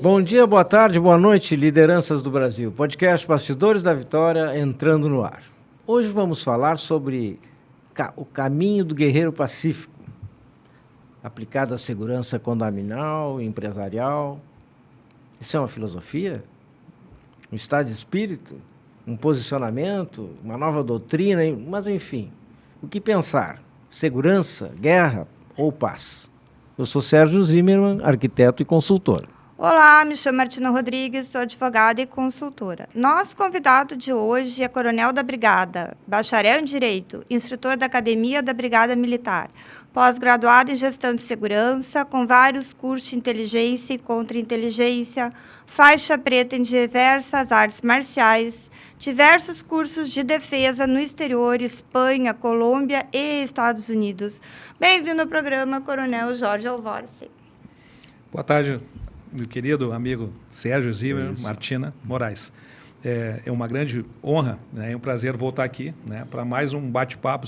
Bom dia, boa tarde, boa noite, lideranças do Brasil. Podcast Bastidores da Vitória entrando no ar. Hoje vamos falar sobre o caminho do guerreiro pacífico, aplicado à segurança condominial, empresarial. Isso é uma filosofia? Um estado de espírito? Um posicionamento? Uma nova doutrina? Mas, enfim, o que pensar? Segurança, guerra ou paz? Eu sou Sérgio Zimmermann, arquiteto e consultor. Olá, me chamo Martina Rodrigues, sou advogada e consultora. Nosso convidado de hoje é coronel da Brigada, bacharel em Direito, instrutor da Academia da Brigada Militar, pós-graduado em Gestão de Segurança, com vários cursos de inteligência e contra-inteligência, faixa preta em diversas artes marciais, diversos cursos de defesa no exterior, Espanha, Colômbia e Estados Unidos. Bem-vindo ao programa, Coronel Jorge Alvorce. Boa tarde, meu querido amigo Sérgio Zimmermann, Martina Moraes. É uma grande honra, né, é um prazer voltar aqui, né, para mais um bate-papo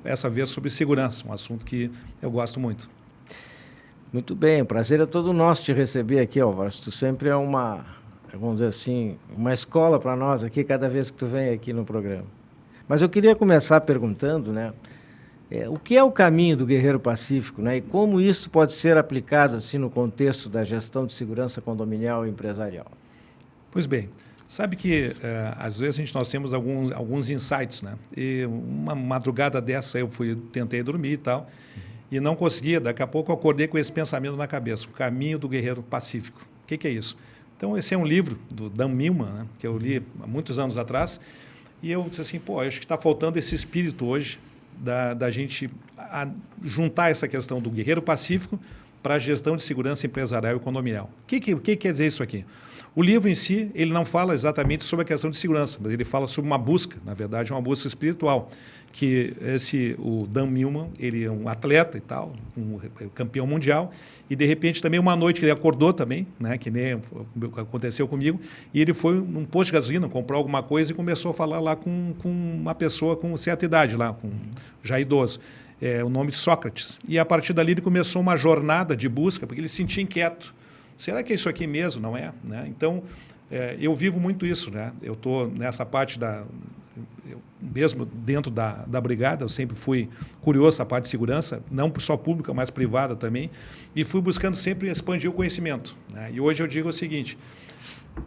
essa vez sobre segurança, um assunto que eu gosto muito. Muito bem, o prazer é todo nosso te receber aqui, Alvorce. Tu sempre é vamos dizer assim, uma escola para nós aqui, cada vez que tu vem aqui no programa. Mas eu queria começar perguntando, né, o que é o caminho do guerreiro pacífico, né, e como isso pode ser aplicado assim, no contexto da gestão de segurança condominial e empresarial? Pois bem, sabe que às vezes nós temos alguns insights, né? E uma madrugada dessa tentei dormir e tal, e não conseguia. Daqui a pouco eu acordei com esse pensamento na cabeça: o caminho do guerreiro pacífico. O que é isso? Então, esse é um livro do Dan Millman, né, que eu li há muitos anos atrás, e eu disse assim, acho que está faltando esse espírito hoje da gente juntar essa questão do guerreiro pacífico para a gestão de segurança empresarial e condominial. O que quer dizer isso aqui? O livro em si, ele não fala exatamente sobre a questão de segurança, mas ele fala sobre uma busca, na verdade, uma busca espiritual, que o Dan Millman, ele é um atleta e tal, um campeão mundial, e de repente também uma noite ele acordou também, né, que nem aconteceu comigo, e ele foi num posto de gasolina, comprou alguma coisa e começou a falar lá com uma pessoa com certa idade lá, já idoso. O nome de Sócrates. E a partir dali ele começou uma jornada de busca, porque ele se sentia inquieto. Será que é isso aqui mesmo? Não é? Né? Então, eu vivo muito isso. Né? Eu estou nessa parte mesmo dentro da brigada, eu sempre fui curioso essa parte de segurança, não só pública, mas privada também, e fui buscando sempre expandir o conhecimento. Né? E hoje eu digo o seguinte: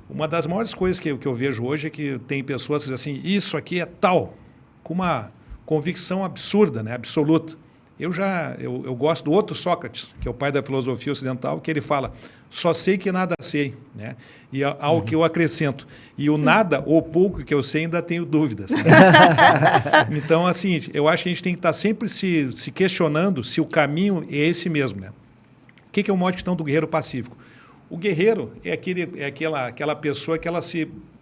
uma das maiores coisas que eu vejo hoje é que tem pessoas que dizem assim, isso aqui é tal, com uma convicção absurda, né, absoluta. Eu gosto do outro Sócrates, que é o pai da filosofia ocidental, que ele fala, só sei que nada sei, né? E ao que eu acrescento. E o nada ou pouco que eu sei ainda tenho dúvidas. Né? Então, assim, eu acho que a gente tem que estar sempre se questionando se o caminho é esse mesmo. Né? O que é o modo de questão do guerreiro pacífico? O guerreiro é aquela pessoa que ela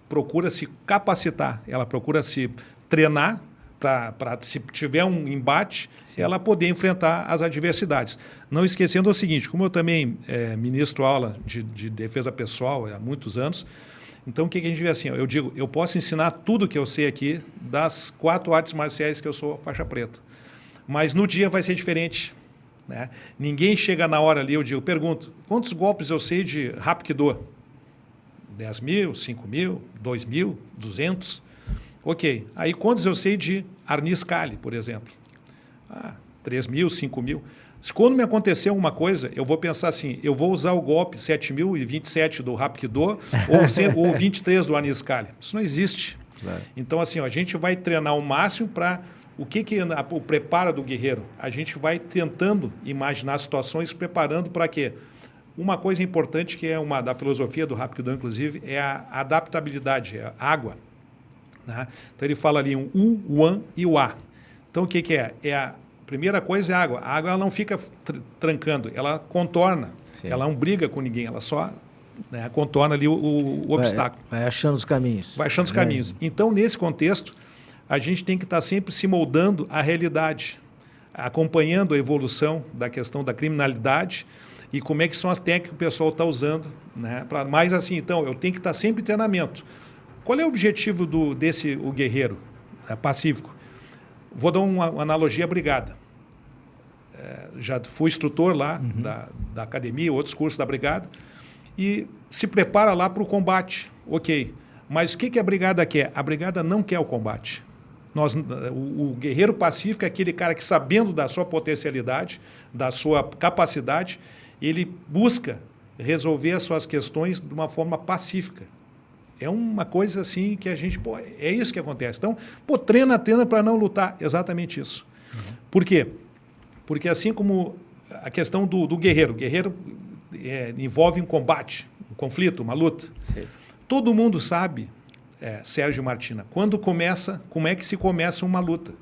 procura se capacitar, ela procura se treinar para, se tiver um embate, sim, ela poder enfrentar as adversidades. Não esquecendo o seguinte, como eu também ministro aula de defesa pessoal há muitos anos, então o que a gente vê assim, eu digo, eu posso ensinar tudo que eu sei aqui das 4 artes marciais que eu sou faixa preta, mas no dia vai ser diferente. Né? Ninguém chega na hora ali, eu pergunto, quantos golpes eu sei de Hapkido? 10 mil, 5 mil, 2 mil, 200? Ok, aí quantos eu sei de Arnis Kali, por exemplo? 3 mil, 5 mil. Se quando me acontecer alguma coisa, eu vou pensar assim, eu vou usar o golpe 7.027 do Hapkido ou 23 do Arnis Kali. Isso não existe. Claro. Então, assim, a gente vai treinar o máximo para... O o preparo do guerreiro? A gente vai tentando imaginar situações, preparando para quê? Uma coisa importante, que é uma da filosofia do Hapkido, inclusive, é a adaptabilidade, é a água. Né? Então ele fala ali um U, o AN e o A. Então o que é? A primeira coisa é a água. A água ela não fica trancando, ela contorna. Sim. Ela não briga com ninguém, ela só contorna ali o obstáculo. Vai achando os caminhos. Vai achando os caminhos. Então, nesse contexto, a gente tem que estar sempre se moldando à realidade, acompanhando a evolução da questão da criminalidade e como é que são as técnicas que o pessoal está usando. Né? Mas assim, então, eu tenho que estar sempre em treinamento. Qual é o objetivo desse guerreiro pacífico? Vou dar uma analogia à brigada. Já fui instrutor lá da academia, outros cursos da brigada, e se prepara lá para o combate. Ok. Mas o que a brigada quer? A brigada não quer o combate. O guerreiro pacífico é aquele cara que, sabendo da sua potencialidade, da sua capacidade, ele busca resolver as suas questões de uma forma pacífica. É uma coisa assim que a gente... Pô, é isso que acontece. Então, treina para não lutar. Exatamente isso. Por quê? Porque assim como a questão do guerreiro. O guerreiro envolve um combate, um conflito, uma luta. Sim. Todo mundo sabe, Sérgio e Martina, quando começa, como é que se começa uma luta.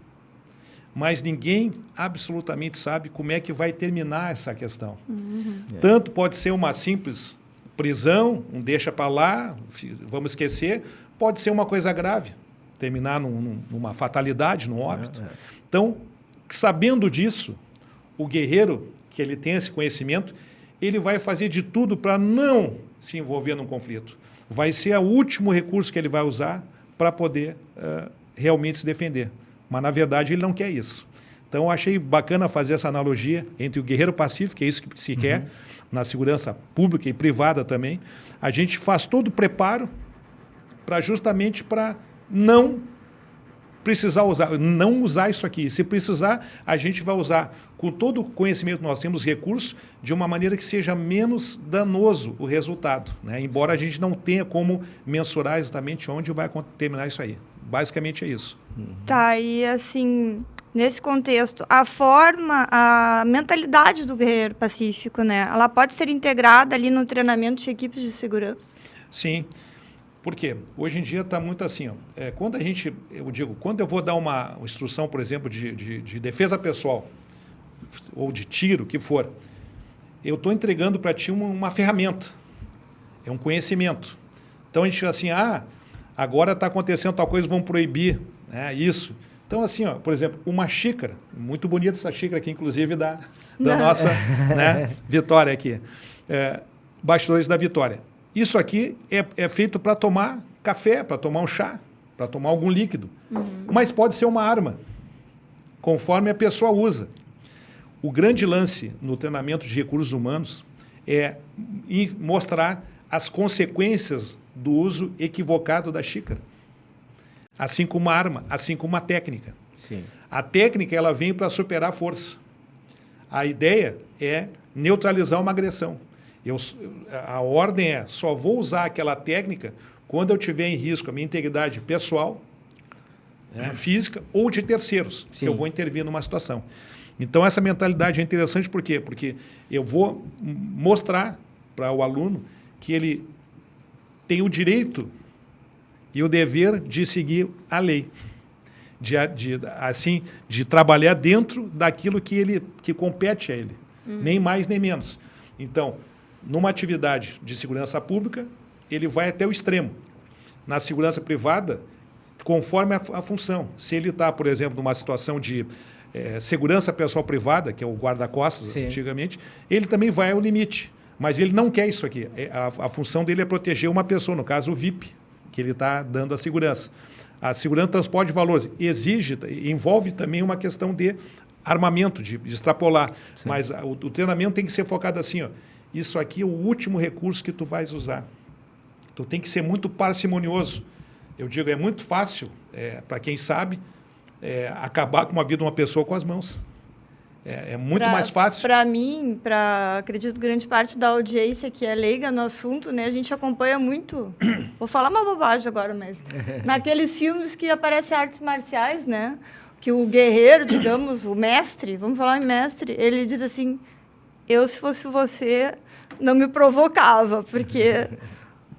Mas ninguém absolutamente sabe como é que vai terminar essa questão. Tanto pode ser uma simples prisão, um deixa para lá, vamos esquecer, pode ser uma coisa grave, terminar numa fatalidade, num óbito. Então, sabendo disso, o guerreiro, que ele tem esse conhecimento, ele vai fazer de tudo para não se envolver num conflito. Vai ser o último recurso que ele vai usar para poder realmente se defender. Mas, na verdade, ele não quer isso. Então, eu achei bacana fazer essa analogia entre o guerreiro pacífico, que é isso que se quer, na segurança pública e privada também. A gente faz todo o preparo justamente para não precisar usar, não usar isso aqui. Se precisar, a gente vai usar com todo o conhecimento que nós temos, recursos, de uma maneira que seja menos danoso o resultado, né? Embora a gente não tenha como mensurar exatamente onde vai terminar isso aí. Basicamente é isso. Tá, e assim, nesse contexto, a mentalidade do guerreiro pacífico, né? Ela pode ser integrada ali no treinamento de equipes de segurança? Sim. Por quê? Hoje em dia está muito assim. Quando quando eu vou dar uma instrução, por exemplo, de defesa pessoal, ou de tiro, o que for, eu estou entregando para ti uma ferramenta, é um conhecimento. Então a gente fala assim, agora está acontecendo tal coisa, vão proibir, né, isso. Então, assim, por exemplo, uma xícara, muito bonita essa xícara aqui, inclusive da nossa, né, Vitória aqui, bastidores da Vitória. Isso aqui é feito para tomar café, para tomar um chá, para tomar algum líquido. Mas pode ser uma arma, conforme a pessoa usa. O grande lance no treinamento de recursos humanos é mostrar as consequências do uso equivocado da xícara. Assim como uma arma, assim como uma técnica. Sim. A técnica ela vem para superar a força. A ideia é neutralizar uma agressão. A ordem é, só vou usar aquela técnica quando eu tiver em risco a minha integridade pessoal, física ou de terceiros, que eu vou intervir numa situação. Então, essa mentalidade é interessante por quê? Porque eu vou mostrar para o aluno que ele tem o direito e o dever de seguir a lei, de trabalhar dentro daquilo que compete a ele, nem mais nem menos. Então, numa atividade de segurança pública, ele vai até o extremo. Na segurança privada, conforme a função. Se ele está, por exemplo, numa situação de segurança pessoal privada, que é o guarda-costas, antigamente, ele também vai ao limite. Mas ele não quer isso aqui. A função dele é proteger uma pessoa, no caso o VIP, que ele está dando a segurança. A segurança transporte de valores envolve também uma questão de armamento, de extrapolar. Sim. Mas o treinamento tem que ser focado assim, isso aqui é o último recurso que tu vais usar. Tu tem que ser muito parcimonioso. Eu digo, é muito fácil, para quem sabe, acabar com a vida de uma pessoa com as mãos. É muito mais fácil. Para mim, acredito, grande parte da audiência que é leiga no assunto, né, a gente acompanha muito, vou falar uma bobagem agora, mas naqueles filmes que aparecem artes marciais, né, que o guerreiro, digamos, o mestre, vamos falar em mestre, ele diz assim, eu, se fosse você, não me provocava, porque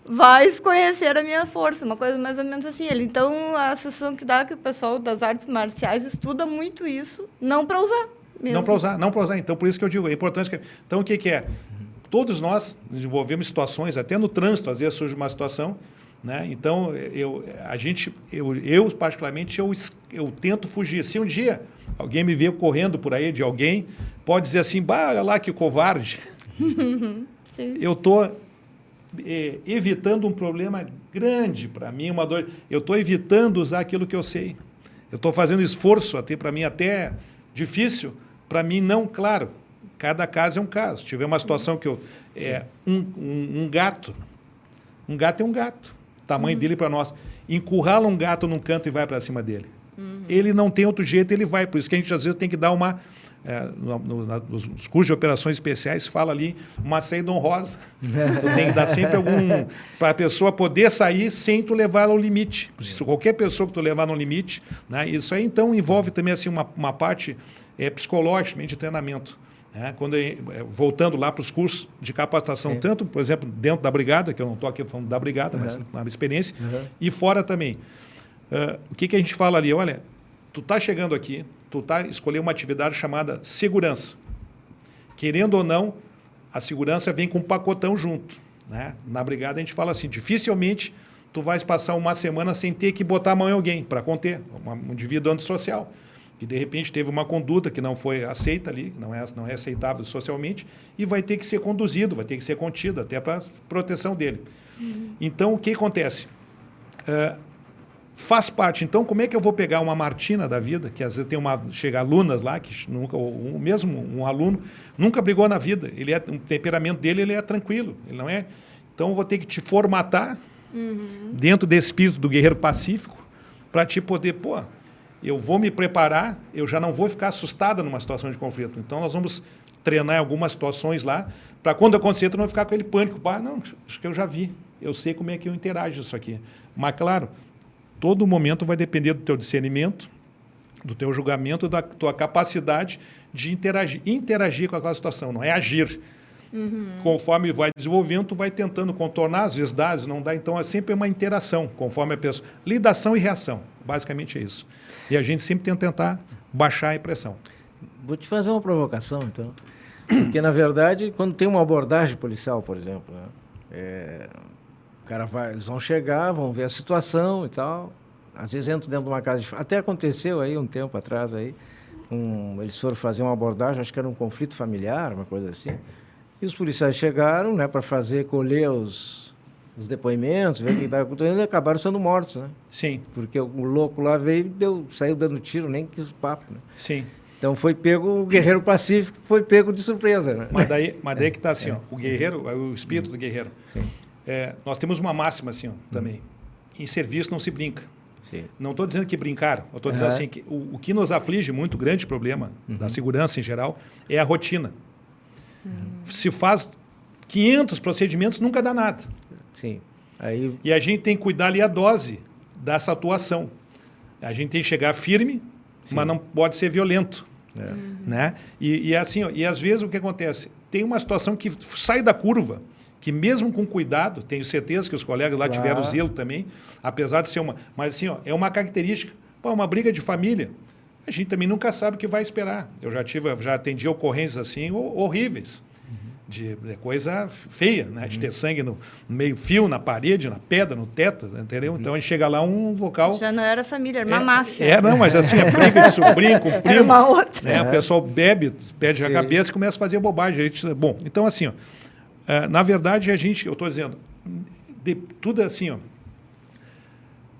vais conhecer a minha força, uma coisa mais ou menos assim. Então, a sensação que dá que o pessoal das artes marciais estuda muito isso, não para usar mesmo. Não para usar. Então, por isso que eu digo, é importante. Então, o que é? Todos nós desenvolvemos situações, até no trânsito, às vezes surge uma situação, né? Então, eu particularmente, eu tento fugir. Se um dia alguém me vê correndo por aí de alguém, pode dizer assim, olha lá que covarde. Sim. Eu estou evitando um problema grande para mim, uma dor. Eu estou evitando usar aquilo que eu sei. Eu estou fazendo esforço, para mim até difícil, para mim não, claro, Cada caso é um caso. Se tiver uma situação que um gato é um gato. O tamanho dele para nós. Encurrala um gato num canto e vai para cima dele. Ele não tem outro jeito, ele vai. Por isso que a gente às vezes tem que dar uma... nos cursos de operações especiais fala ali uma saída honrosa. Tu tem que dar sempre para a pessoa poder sair sem tu levar ela ao limite. Se qualquer pessoa que tu levar no limite, né, isso aí então envolve também assim, uma parte psicológica de treinamento. Né? Voltando lá para os cursos de capacitação, tanto, por exemplo, dentro da brigada, que eu não estou aqui falando da brigada, mas na experiência, e fora também. O que a gente fala ali? Olha, tu está chegando aqui, tu está escolhendo uma atividade chamada segurança. Querendo ou não, a segurança vem com um pacotão junto. Né? Na brigada a gente fala assim, dificilmente tu vais passar uma semana sem ter que botar a mão em alguém para conter um indivíduo antissocial. Que de repente teve uma conduta que não foi aceita ali, não é aceitável socialmente, e vai ter que ser conduzido, vai ter que ser contido, até para a proteção dele. Então, o que acontece? Faz parte. Então, como é que eu vou pegar uma Martina da vida, que às vezes chega alunas lá, que nunca, mesmo um aluno, nunca brigou na vida, o temperamento dele ele é tranquilo, ele não é. Então, eu vou ter que te formatar dentro desse espírito do guerreiro pacífico, para te poder, eu vou me preparar, eu já não vou ficar assustada numa situação de conflito. Então, nós vamos treinar algumas situações lá, para quando acontecer, tu não ficar com aquele pânico. Não, acho que eu já vi, eu sei como é que eu interajo isso aqui. Mas, claro, todo momento vai depender do teu discernimento, do teu julgamento, da tua capacidade de interagir com aquela situação, não é agir. Conforme vai desenvolvendo, tu vai tentando contornar, às vezes dá, às vezes não dá, então é sempre uma interação, conforme a pessoa. Lidação e reação, basicamente é isso. E a gente sempre tem que tentar baixar a impressão. Vou te fazer uma provocação, então. Porque, na verdade, quando tem uma abordagem policial, por exemplo, né, eles vão chegar, vão ver a situação e tal. Às vezes entram dentro de uma casa. Até aconteceu aí um tempo atrás aí, eles foram fazer uma abordagem, acho que era um conflito familiar, uma coisa assim. E os policiais chegaram, né, para colher os depoimentos, ver o que estava acontecendo, e acabaram sendo mortos, né? Sim. Porque o louco lá saiu dando tiro, nem quis papo, né? Sim. Então foi pego, o guerreiro pacífico foi pego de surpresa, né? Mas daí que está assim, o guerreiro, o espírito do guerreiro. Sim. Nós temos uma máxima assim, também. Em serviço não se brinca. Sim. Não estou dizendo que brincaram, eu estou dizendo assim que o que nos aflige muito, grande problema da segurança em geral, é a rotina. Se faz 500 procedimentos, nunca dá nada. Sim. E a gente tem que cuidar ali a dose dessa atuação. A gente tem que chegar firme, mas não pode ser violento. Né? E assim, e às vezes o que acontece? Tem uma situação que sai da curva, que mesmo com cuidado, tenho certeza que os colegas lá tiveram zelo também, apesar de ser mas assim, é uma característica. Uma briga de família, a gente também nunca sabe o que vai esperar. Eu já atendi ocorrências assim horríveis, de coisa feia, né? De ter sangue no meio fio, na parede, na pedra, no teto, entendeu? Então a gente chega lá um local... Já não era família, era uma máfia. Não, mas assim, é briga de sobrinho com primo. Era uma outra. Né? O pessoal perde a cabeça e começa a fazer bobagem. Bom, então assim, na verdade eu estou dizendo, tudo assim,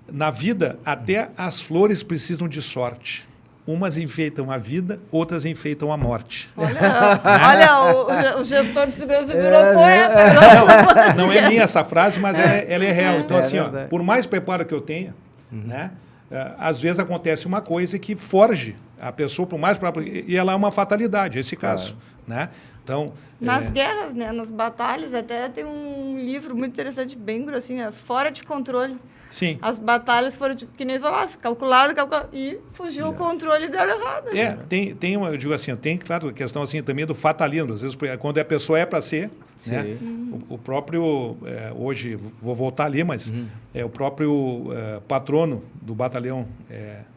na vida até as flores precisam de sorte. Umas enfeitam a vida, outras enfeitam a morte. Olha, o gestor de segurança virou poeta. Não é minha essa frase, mas ela é real. Então, assim, por mais preparo que eu tenha, né, às vezes acontece uma coisa que forge a pessoa, por mais preparo, e ela é uma fatalidade, esse caso. Né? Então, nas guerras, né, nas batalhas, até tem um livro muito interessante, bem grossinho, Fora de Controle. Sim. As batalhas foram, que nem falasse, calculado, e fugiu o controle e deram errado. Tem uma, eu digo assim, tem, claro, a questão assim também do fatalismo. Às vezes, quando a pessoa é para ser, né, o próprio, hoje, vou voltar ali, mas o próprio patrono do batalhão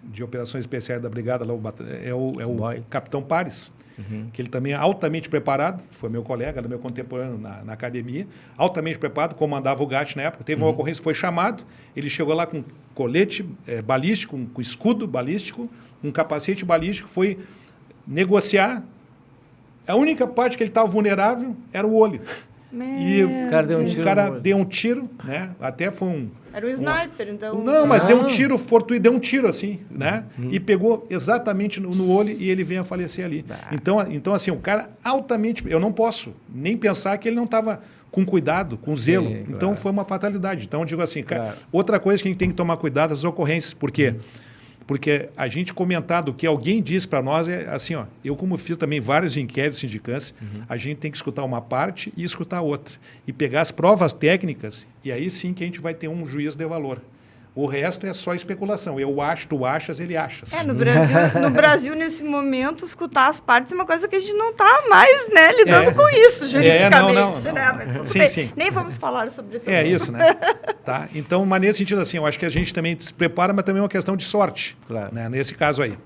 de operações especiais da brigada, lá, é o capitão Pares. Que ele também é altamente preparado, foi meu colega, era meu contemporâneo na academia, altamente preparado, comandava o GAT na época, teve uma ocorrência, foi chamado, ele chegou lá com colete balístico, com escudo balístico, um capacete balístico, foi negociar, a única parte que ele estava vulnerável era o olho. E O cara deu um tiro. o cara deu um tiro, né? Até foi um... Era um sniper, então... Não, mas Ah. deu um tiro fortuito, deu um tiro assim, né? E pegou exatamente no olho e ele veio a falecer ali. Então, assim, o cara altamente... Eu não posso nem pensar que ele não estava com cuidado, com zelo. Sim, Então, claro. foi uma fatalidade. Então, eu digo assim, cara, Claro. outra coisa que a gente tem que tomar cuidado, as ocorrências. Por quê? Porque a gente comentado o que alguém diz para nós é assim, ó, eu como fiz também vários inquéritos sindicância, a gente tem que escutar uma parte e escutar a outra. E pegar as provas técnicas, e aí sim que a gente vai ter um juízo de valor. O resto é só especulação. Eu acho, tu achas, ele achas. No Brasil, nesse momento, escutar as partes é uma coisa que a gente não está mais, né, lidando com isso, juridicamente. não. Né? Mas tudo Sim, bem. sim. Nem vamos falar sobre isso. É isso, né? Tá? Então, mas nesse sentido, assim, eu acho que a gente também se prepara, mas também é uma questão de sorte. Claro. Né? Nesse caso aí.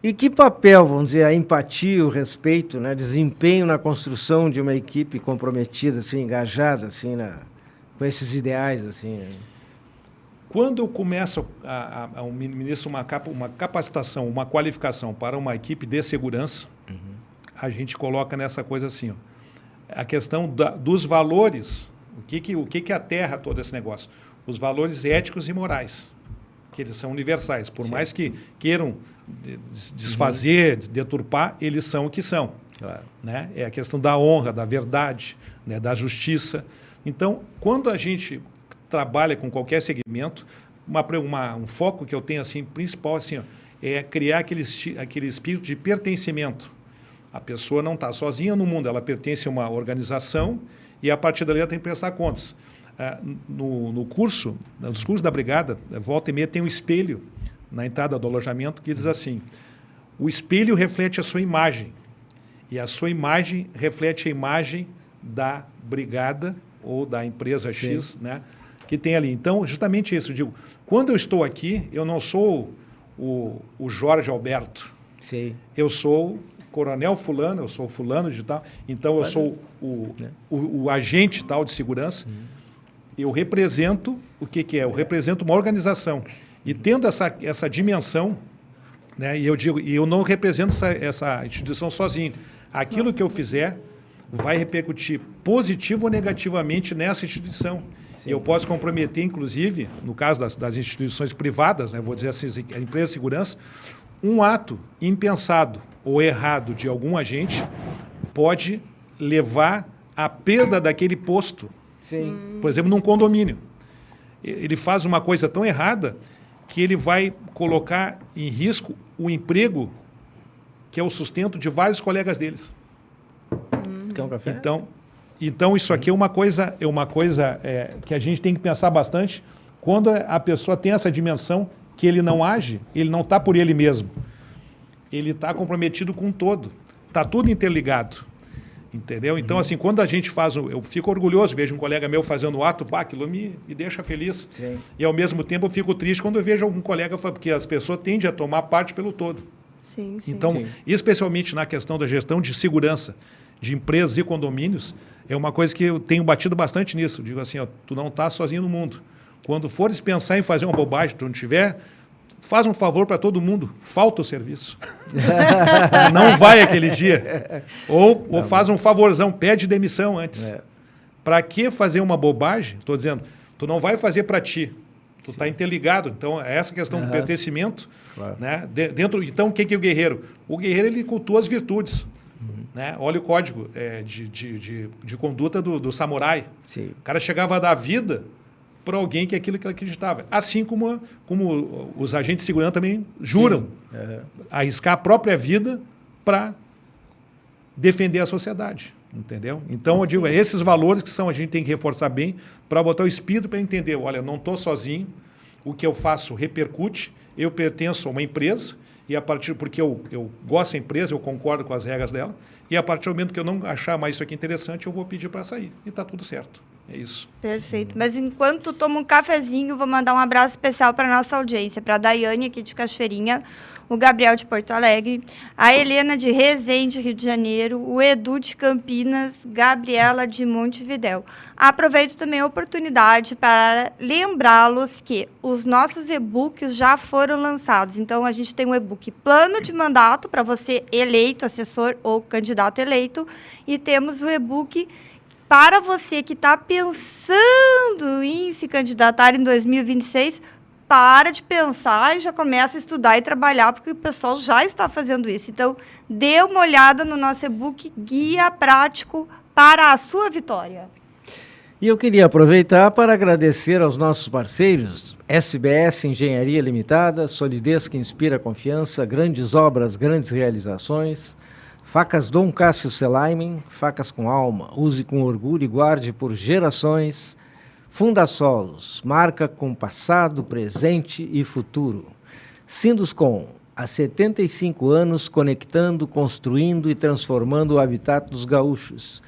E que papel, vamos dizer, a empatia, o respeito, né, desempenho na construção de uma equipe comprometida, assim, engajada, assim, com esses ideais, assim. Né? Quando eu começo a ministro uma capacitação, uma qualificação para uma equipe de segurança, a gente coloca nessa coisa assim, ó, a questão dos valores, o que aterra todo esse negócio? Os valores éticos e morais, que eles são universais. Por mais que queiram desfazer, deturpar, eles são o que são. Claro. Né? É a questão da honra, da verdade, né? Da justiça. Então, quando a gente trabalha com qualquer segmento, um foco que eu tenho assim, principal assim, ó, é criar aquele espírito de pertencimento. A pessoa não está sozinha no mundo, ela pertence a uma organização e a partir dali ela tem que prestar contas. Nos cursos da Brigada, volta e meia tem um espelho na entrada do alojamento que diz assim, o espelho reflete a sua imagem e a sua imagem reflete a imagem da Brigada ou da empresa X, né, que tem ali. Então, justamente isso, eu digo, quando eu estou aqui, eu não sou o Jorge Alberto, Sim. eu sou coronel fulano, eu sou fulano de tal, então eu sou o agente tal de segurança, eu represento o que é? Eu represento uma organização. E tendo essa dimensão, né, e eu digo, e eu não represento essa instituição sozinho. Aquilo que eu fizer vai repercutir positivo ou negativamente nessa instituição. Sim. E eu posso comprometer, inclusive, no caso das instituições privadas, né, vou dizer assim, a empresa de segurança, um ato impensado ou errado de algum agente pode levar à perda daquele posto. Sim. Por exemplo, num condomínio. Ele faz uma coisa tão errada que ele vai colocar em risco o emprego, que é o sustento de vários colegas deles. Quer um café? Então isso aqui é uma coisa que a gente tem que pensar bastante quando a pessoa tem essa dimensão que ele não age, ele não está por ele mesmo. Ele está comprometido com o todo. Está tudo interligado. Entendeu? Então, assim, quando a gente faz... Eu fico orgulhoso, vejo um colega meu fazendo o ato, aquilo me deixa feliz. Sim. E, ao mesmo tempo, eu fico triste quando eu vejo algum colega... Porque as pessoas tendem a tomar parte pelo todo. Sim, sim. Então, Sim. especialmente na questão da gestão de segurança de empresas e condomínios, é uma coisa que eu tenho batido bastante nisso. Digo assim, ó, tu não está sozinho no mundo. Quando fores pensar em fazer uma bobagem, tu não tiver... Faz um favor para todo mundo, falta o serviço. Não vai aquele dia. Ou faz um favorzão, pede demissão antes. Para que fazer uma bobagem? Estou dizendo, tu não vai fazer para ti. Tu está interligado. Então, é essa questão do pertencimento. Claro. Né? Então, o que é o guerreiro? O guerreiro, ele cultua as virtudes. Né? Olha o código de conduta do samurai. Sim. O cara chegava a dar vida para alguém que é aquilo que ele acreditava. Assim como os agentes de segurança também juram arriscar a própria vida para defender a sociedade. Entendeu? Então, eu digo, esses valores que a gente tem que reforçar bem para botar o espírito para entender, olha, eu não estou sozinho, o que eu faço repercute, eu pertenço a uma empresa, e a partir porque eu gosto da empresa, eu concordo com as regras dela, e a partir do momento que eu não achar mais isso aqui interessante, eu vou pedir para sair. E está tudo certo. É isso. Perfeito. Mas enquanto toma um cafezinho, vou mandar um abraço especial para nossa audiência, para a Daiane, aqui de Cachoeirinha, o Gabriel de Porto Alegre, a Helena de Resende, Rio de Janeiro, o Edu de Campinas, Gabriela de Montevidéu. Aproveito também a oportunidade para lembrá-los que os nossos e-books já foram lançados. Então, a gente tem um e-book Plano de Mandato para você eleito, assessor ou candidato eleito, e temos o e-book para você que está pensando em se candidatar em 2026, para de pensar e já começa a estudar e trabalhar, porque o pessoal já está fazendo isso. Então, dê uma olhada no nosso e-book Guia Prático para a Sua Vitória. E eu queria aproveitar para agradecer aos nossos parceiros, SBS Engenharia Limitada, solidez que inspira confiança, grandes obras, grandes realizações, Facas Dom Cássio Selaimen, facas com alma, use com orgulho e guarde por gerações. Fundasolos, marca com passado, presente e futuro. Sinduscom, há 75 anos conectando, construindo e transformando o habitat dos gaúchos.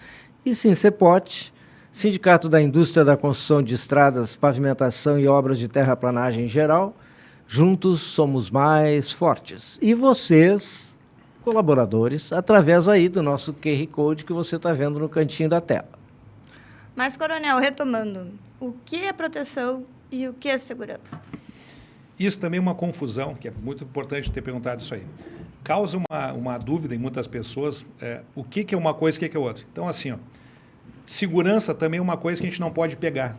E Sincepote, Sindicato da Indústria da Construção de Estradas, Pavimentação e Obras de Terraplanagem em geral. Juntos somos mais fortes. E vocês, colaboradores, através aí do nosso QR Code que você está vendo no cantinho da tela. Mas, Coronel, retomando, o que é proteção e o que é segurança? Isso também é uma confusão, que é muito importante ter perguntado isso aí. Causa uma dúvida em muitas pessoas, o que é uma coisa e o que é outra. Então, assim, ó, segurança também é uma coisa que a gente não pode pegar.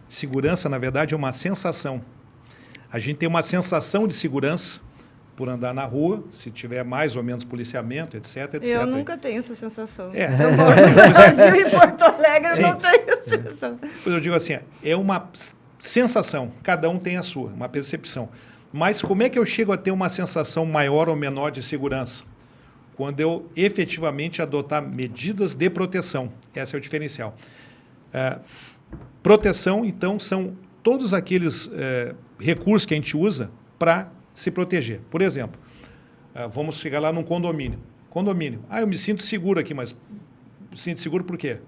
Segurança, na verdade, é uma sensação. A gente tem uma sensação de segurança por andar na rua, se tiver mais ou menos policiamento, etc, etc. Eu nunca tenho essa sensação. Eu moro no Brasil e Porto Alegre, eu não tenho essa sensação. Eu digo assim, é uma sensação, cada um tem a sua, uma percepção. Mas como é que eu chego a ter uma sensação maior ou menor de segurança? Quando eu efetivamente adotar medidas de proteção. Esse é o diferencial. Proteção, então, são todos aqueles recursos que a gente usa para se proteger. Por exemplo, vamos chegar lá num condomínio. Condomínio. Eu me sinto seguro aqui, mas me sinto seguro por quê?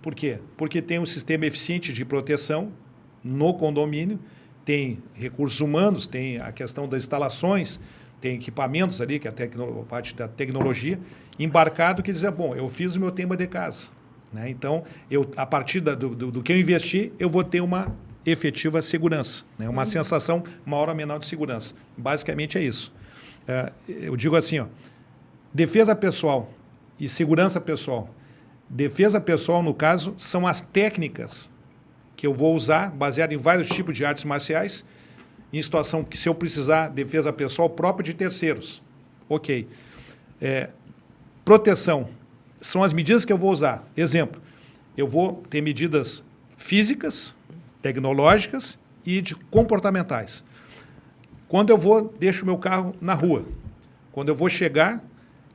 Por quê? Porque tem um sistema eficiente de proteção no condomínio, tem recursos humanos, tem a questão das instalações, tem equipamentos ali, que é a parte da tecnologia, embarcado que diz, bom, eu fiz o meu tema de casa. Né? Então, a partir do que eu investi, eu vou ter uma efetiva segurança, né? Uma sensação maior ou menor de segurança. Basicamente é isso. Eu digo assim, defesa pessoal e segurança pessoal. Defesa pessoal, no caso, são as técnicas que eu vou usar, baseado em vários tipos de artes marciais, em situação que, se eu precisar, defesa pessoal própria de terceiros. Ok. Proteção são as medidas que eu vou usar. Exemplo, eu vou ter medidas físicas, tecnológicas e de comportamentais. Quando eu deixo meu carro na rua, quando eu vou chegar,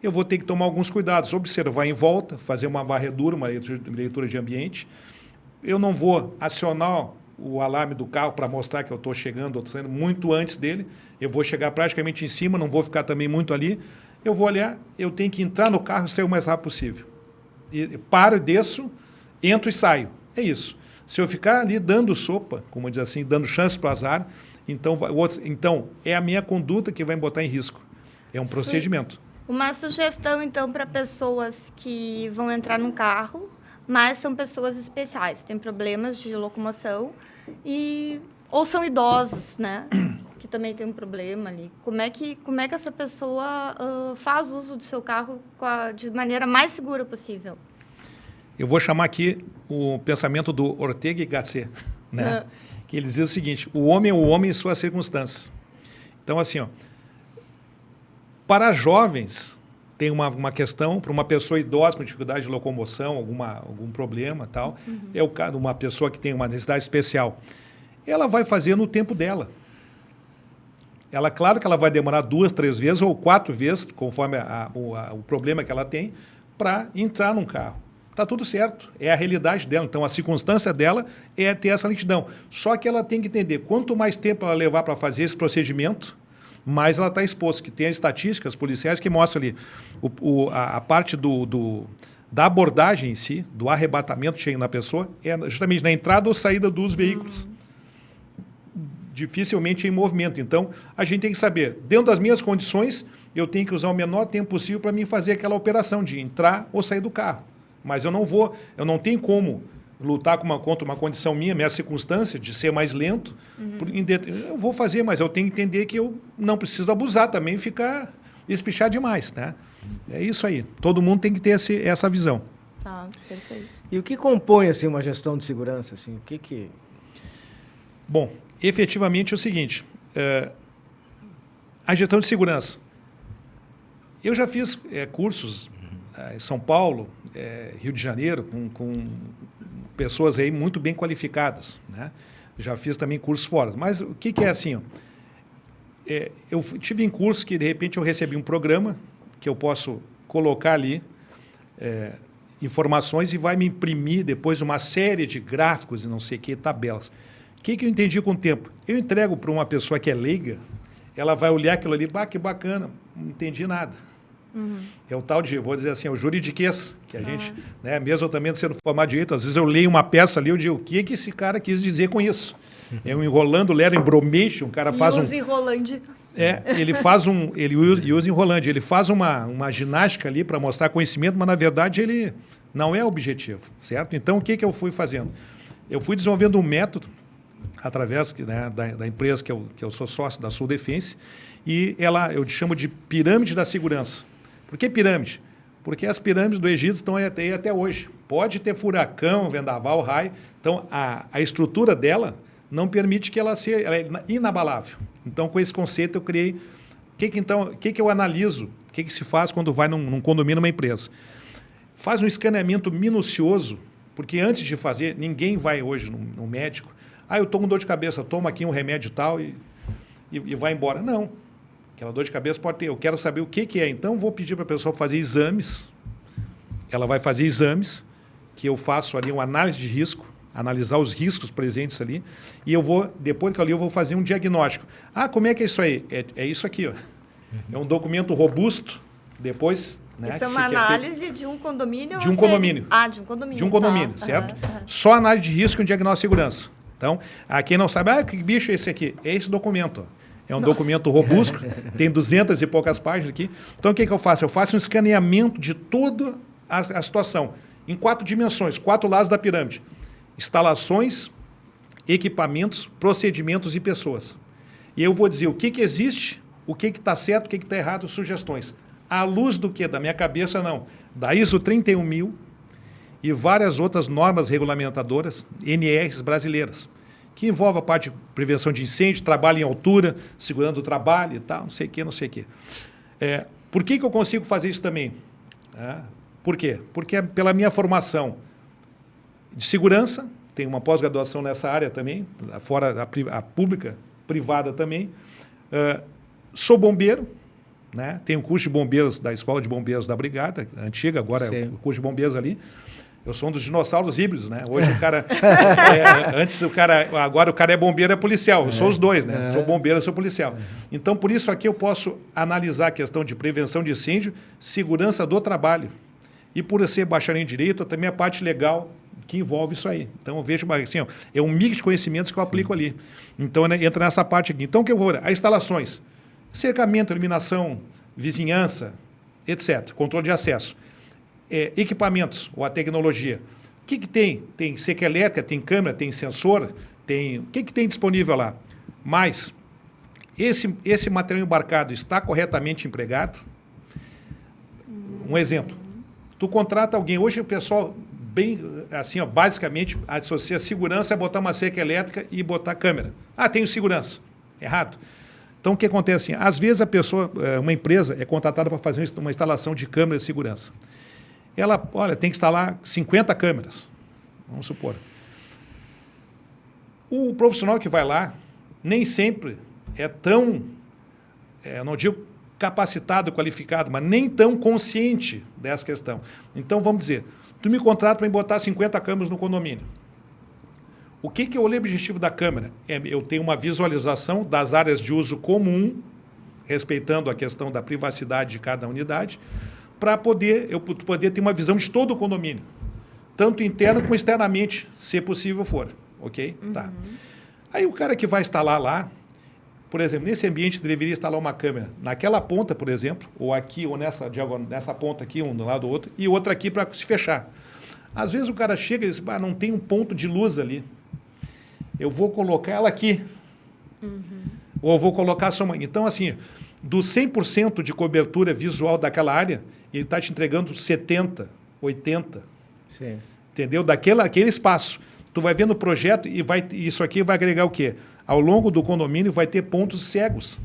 eu vou ter que tomar alguns cuidados, observar em volta, fazer uma varredura, uma leitura de ambiente. Eu não vou acionar o alarme do carro para mostrar que eu estou chegando, ou estou saindo muito antes dele. Eu vou chegar praticamente em cima, não vou ficar também muito ali. Eu vou olhar, eu tenho que entrar no carro e sair o mais rápido possível. E paro, desço, entro e saio. É isso. Se eu ficar ali dando sopa, como diz assim, dando chance para o azar, então é a minha conduta que vai me botar em risco. É um procedimento. Uma sugestão, então, para pessoas que vão entrar num carro, mas são pessoas especiais, têm problemas de locomoção, ou são idosos, né? Que também tem um problema ali. Como é que essa pessoa faz uso do seu carro de maneira mais segura possível? Eu vou chamar aqui o pensamento do Ortega y Gasset, né? Que ele diz o seguinte, o homem é o homem em suas circunstâncias. Então, assim, para jovens, tem uma questão, para uma pessoa idosa com dificuldade de locomoção, algum problema, tal, é o caso de uma pessoa que tem uma necessidade especial. Ela vai fazer no tempo dela. Claro que ela vai demorar 2, 3 vezes ou 4 vezes, conforme o problema que ela tem, para entrar num carro. Está tudo certo, é a realidade dela. Então, a circunstância dela é ter essa lentidão. Só que ela tem que entender, quanto mais tempo ela levar para fazer esse procedimento, mais ela está exposta. Que tem as estatísticas policiais que mostram ali a parte da abordagem em si, do arrebatamento chegando na pessoa, é justamente na entrada ou saída dos veículos. Dificilmente em movimento. Então, a gente tem que saber, dentro das minhas condições, eu tenho que usar o menor tempo possível para mim fazer aquela operação de entrar ou sair do carro. Mas eu não tenho como lutar contra uma condição minha circunstância de ser mais lento. Eu vou fazer, mas eu tenho que entender que eu não preciso abusar também e ficar espichar demais, né? É isso aí. Todo mundo tem que ter essa visão. Tá, perfeito. E o que compõe assim, uma gestão de segurança? Assim? O que... Bom, efetivamente é o seguinte, a gestão de segurança. Eu já fiz cursos em São Paulo, Rio de Janeiro, com pessoas aí muito bem qualificadas, né? Já fiz também cursos fora. Mas o que é assim? Ó? Eu tive em curso que, de repente, eu recebi um programa que eu posso colocar ali informações e vai me imprimir depois uma série de gráficos e não sei o que, tabelas. O que eu entendi com o tempo? Eu entrego para uma pessoa que é leiga, ela vai olhar aquilo ali, que bacana, não entendi nada. É o tal de, vou dizer assim, o juridiquês, que a gente, né, mesmo eu também sendo formado de direito, às vezes eu leio uma peça ali, eu digo, o que esse cara quis dizer com isso? Eu enrolando, lero embromation, o cara faz usa enrolante. ele usa enrolante, ele faz uma ginástica ali para mostrar conhecimento, mas na verdade ele não é objetivo, certo? Então o que eu fui fazendo? Eu fui desenvolvendo um método, através, né, da empresa que eu sou sócio, da Sul Defense, e eu chamo de pirâmide da segurança. Por que pirâmide? Porque as pirâmides do Egito estão aí até hoje. Pode ter furacão, vendaval, raio. Então, a estrutura dela não permite que ela é inabalável. Então, com esse conceito, eu criei... O que eu analiso? O que se faz quando vai num condomínio, numa empresa? Faz um escaneamento minucioso, porque antes de fazer, ninguém vai hoje no médico. Eu estou com dor de cabeça, toma aqui um remédio tal e vai embora. Não. Aquela dor de cabeça pode ter. Eu quero saber o que é. Então, vou pedir para a pessoa fazer exames. Ela vai fazer exames, que eu faço ali uma análise de risco, analisar os riscos presentes ali, e depois que eu vou fazer um diagnóstico. Como é que é isso aí? É isso aqui, ó. É um documento robusto, depois... Né, isso é uma análise de um condomínio? De um condomínio. De um condomínio. De um condomínio, certo? Só análise de risco e um diagnóstico de segurança. Então, quem não sabe, que bicho é esse aqui? É esse documento, ó. É um documento robusto, tem 200 e poucas páginas aqui. Então, o que eu faço? Eu faço um escaneamento de toda a situação, em 4 dimensões, 4 lados da pirâmide. Instalações, equipamentos, procedimentos e pessoas. E eu vou dizer o que existe, o que está certo, o que está errado, sugestões. À luz do quê? Da minha cabeça, não. Da ISO 31000 e várias outras normas regulamentadoras, NRs brasileiras, que envolve a parte de prevenção de incêndio, trabalho em altura, segurando o trabalho e tal, não sei o quê. Por que eu consigo fazer isso também? Por quê? Porque é pela minha formação de segurança, tenho uma pós-graduação nessa área também, fora a pública, privada também. Sou bombeiro, né? Tenho curso de bombeiros da Escola de Bombeiros da Brigada, antiga, agora é o curso de bombeiros ali. Eu sou um dos dinossauros híbridos, né? Hoje o cara... agora o cara é bombeiro, é policial. Eu sou os dois, né? Sou bombeiro, eu sou policial. Então, por isso aqui eu posso analisar a questão de prevenção de incêndio, segurança do trabalho. E por eu ser bacharel em direito, também a parte legal que envolve isso aí. Então, eu vejo assim, é um mix de conhecimentos que eu aplico ali. Então, entra nessa parte aqui. Então, o que eu vou olhar? As instalações. Cercamento, iluminação, vizinhança, etc. Controle de acesso. Equipamentos, ou a tecnologia. O que tem? Tem cerca elétrica, tem câmera, tem sensor, tem... O que tem disponível lá? Mas, esse material embarcado está corretamente empregado? Um exemplo. Tu contrata alguém, hoje o pessoal, bem assim, basicamente, associa segurança a botar uma cerca elétrica e botar câmera. Tenho segurança. Errado. Então, o que acontece? Às vezes a pessoa, uma empresa, é contratada para fazer uma instalação de câmera de segurança. Ela, tem que instalar 50 câmeras, vamos supor. O profissional que vai lá, nem sempre é tão, não digo capacitado, qualificado, mas nem tão consciente dessa questão. Então, vamos dizer, tu me contrata para botar 50 câmeras no condomínio. O que é o objetivo da câmera? Eu tenho uma visualização das áreas de uso comum, respeitando a questão da privacidade de cada unidade, para eu poder ter uma visão de todo o condomínio, tanto interno como externamente, se possível for, ok? Tá. Aí o cara que vai instalar lá, por exemplo, nesse ambiente deveria instalar uma câmera naquela ponta, por exemplo, ou aqui, ou nessa ponta aqui, um do lado do outro, e outra aqui para se fechar. Às vezes o cara chega e diz, não tem um ponto de luz ali, eu vou colocar ela aqui, ou eu vou colocar só uma... Então, assim, do 100% de cobertura visual daquela área, ele está te entregando 70%, 80%. Sim. Entendeu? Aquele espaço. Tu vai ver no projeto e isso aqui vai agregar o quê? Ao longo do condomínio vai ter pontos cegos,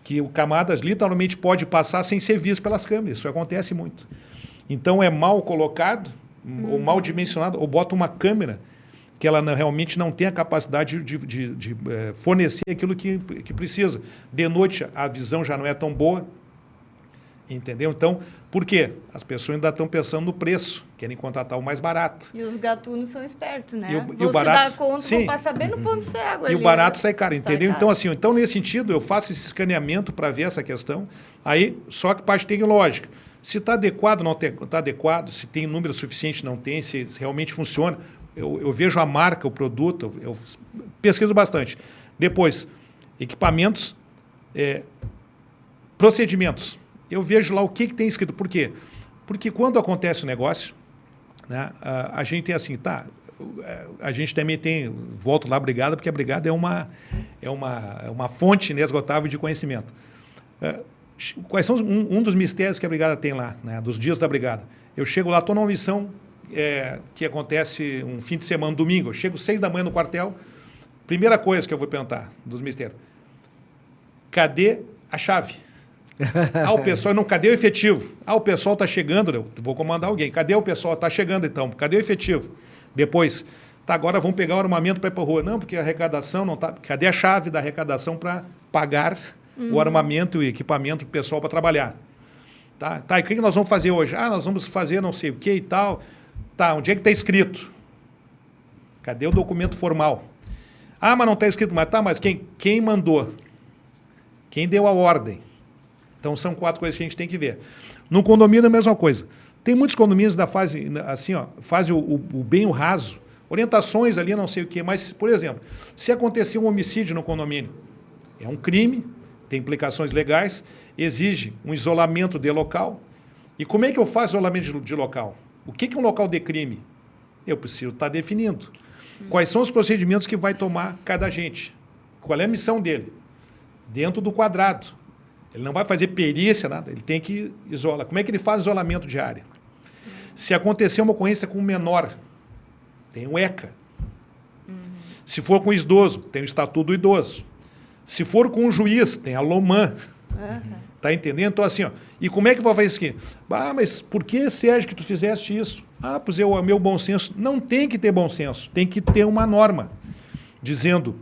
que o camadas literalmente pode passar sem ser visto pelas câmeras. Isso acontece muito. Então, é mal colocado, ou mal dimensionado, ou bota uma câmera que ela realmente não tem a capacidade de fornecer aquilo que precisa. De noite, a visão já não é tão boa. Entendeu? Então, por quê? As pessoas ainda estão pensando no preço, querem contratar o mais barato. E os gatunos são espertos, né? E o barato, se dar conta, vão passar bem no ponto cego ali. E o barato sai caro, entendeu? Então, assim, então, nesse sentido, eu faço esse escaneamento para ver essa questão. Aí, só que parte tecnológica. Se está adequado, não está adequado, se tem número suficiente, não tem, se realmente funciona. Eu vejo a marca, o produto, eu pesquiso bastante. Depois, equipamentos, procedimentos. Eu vejo lá o que tem escrito. Por quê? Porque quando acontece o negócio, né, a gente tem assim, a gente também tem, volto lá à brigada, porque a brigada é uma fonte inesgotável de conhecimento. Quais são um dos mistérios que a brigada tem lá, né, dos dias da brigada? Eu chego lá, estou numa missão que acontece um fim de semana, domingo. Eu chego 6 da manhã no quartel, primeira coisa que eu vou perguntar dos mistérios, cadê a chave? O pessoal, não, cadê o efetivo? O pessoal está chegando, eu vou comandar alguém. Cadê o pessoal? Está chegando então, cadê o efetivo? Depois, agora vamos pegar o armamento para ir para a rua. Não, porque a arrecadação não está... Cadê a chave da arrecadação para pagar o armamento e equipamento do pessoal para trabalhar? E o que nós vamos fazer hoje? Nós vamos fazer não sei o que e tal. Onde é que está escrito? Cadê o documento formal? Mas não está escrito. Mas quem mandou? Quem deu a ordem? Então, são 4 coisas que a gente tem que ver. No condomínio, a mesma coisa. Tem muitos condomínios da fase, assim, fazem o bem, o raso, orientações ali, não sei o quê, mas, por exemplo, se acontecer um homicídio no condomínio, é um crime, tem implicações legais, exige um isolamento de local. E como é que eu faço isolamento de local? O que é um local de crime? Eu preciso estar definindo. Quais são os procedimentos que vai tomar cada agente? Qual é a missão dele? Dentro do quadrado. Ele não vai fazer perícia, nada, ele tem que isolar. Como é que ele faz isolamento de área? Se acontecer uma ocorrência com um menor, tem o ECA. Se for com idoso, tem o Estatuto do Idoso. Se for com um juiz, tem a LOMAN. Tá entendendo? Então, assim, e como é que vai fazer isso aqui? Mas por que, Sérgio, que tu fizeste isso? Pois é o meu bom senso. Não tem que ter bom senso, tem que ter uma norma, dizendo,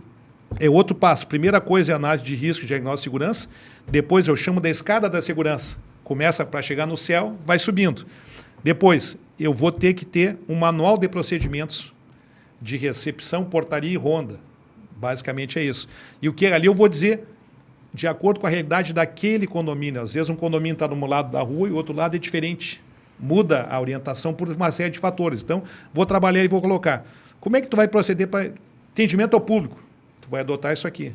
outro passo. Primeira coisa é a análise de risco, diagnóstico de segurança. Depois eu chamo da escada da segurança. Começa para chegar no céu, vai subindo. Depois, eu vou ter que ter um manual de procedimentos de recepção, portaria e ronda. Basicamente é isso. E o que ali eu vou dizer de acordo com a realidade daquele condomínio. Às vezes um condomínio está num lado da rua e o outro lado é diferente. Muda a orientação por uma série de fatores. Então, vou trabalhar e vou colocar. Como é que tu vai proceder para atendimento ao público? Tu vai adotar isso aqui.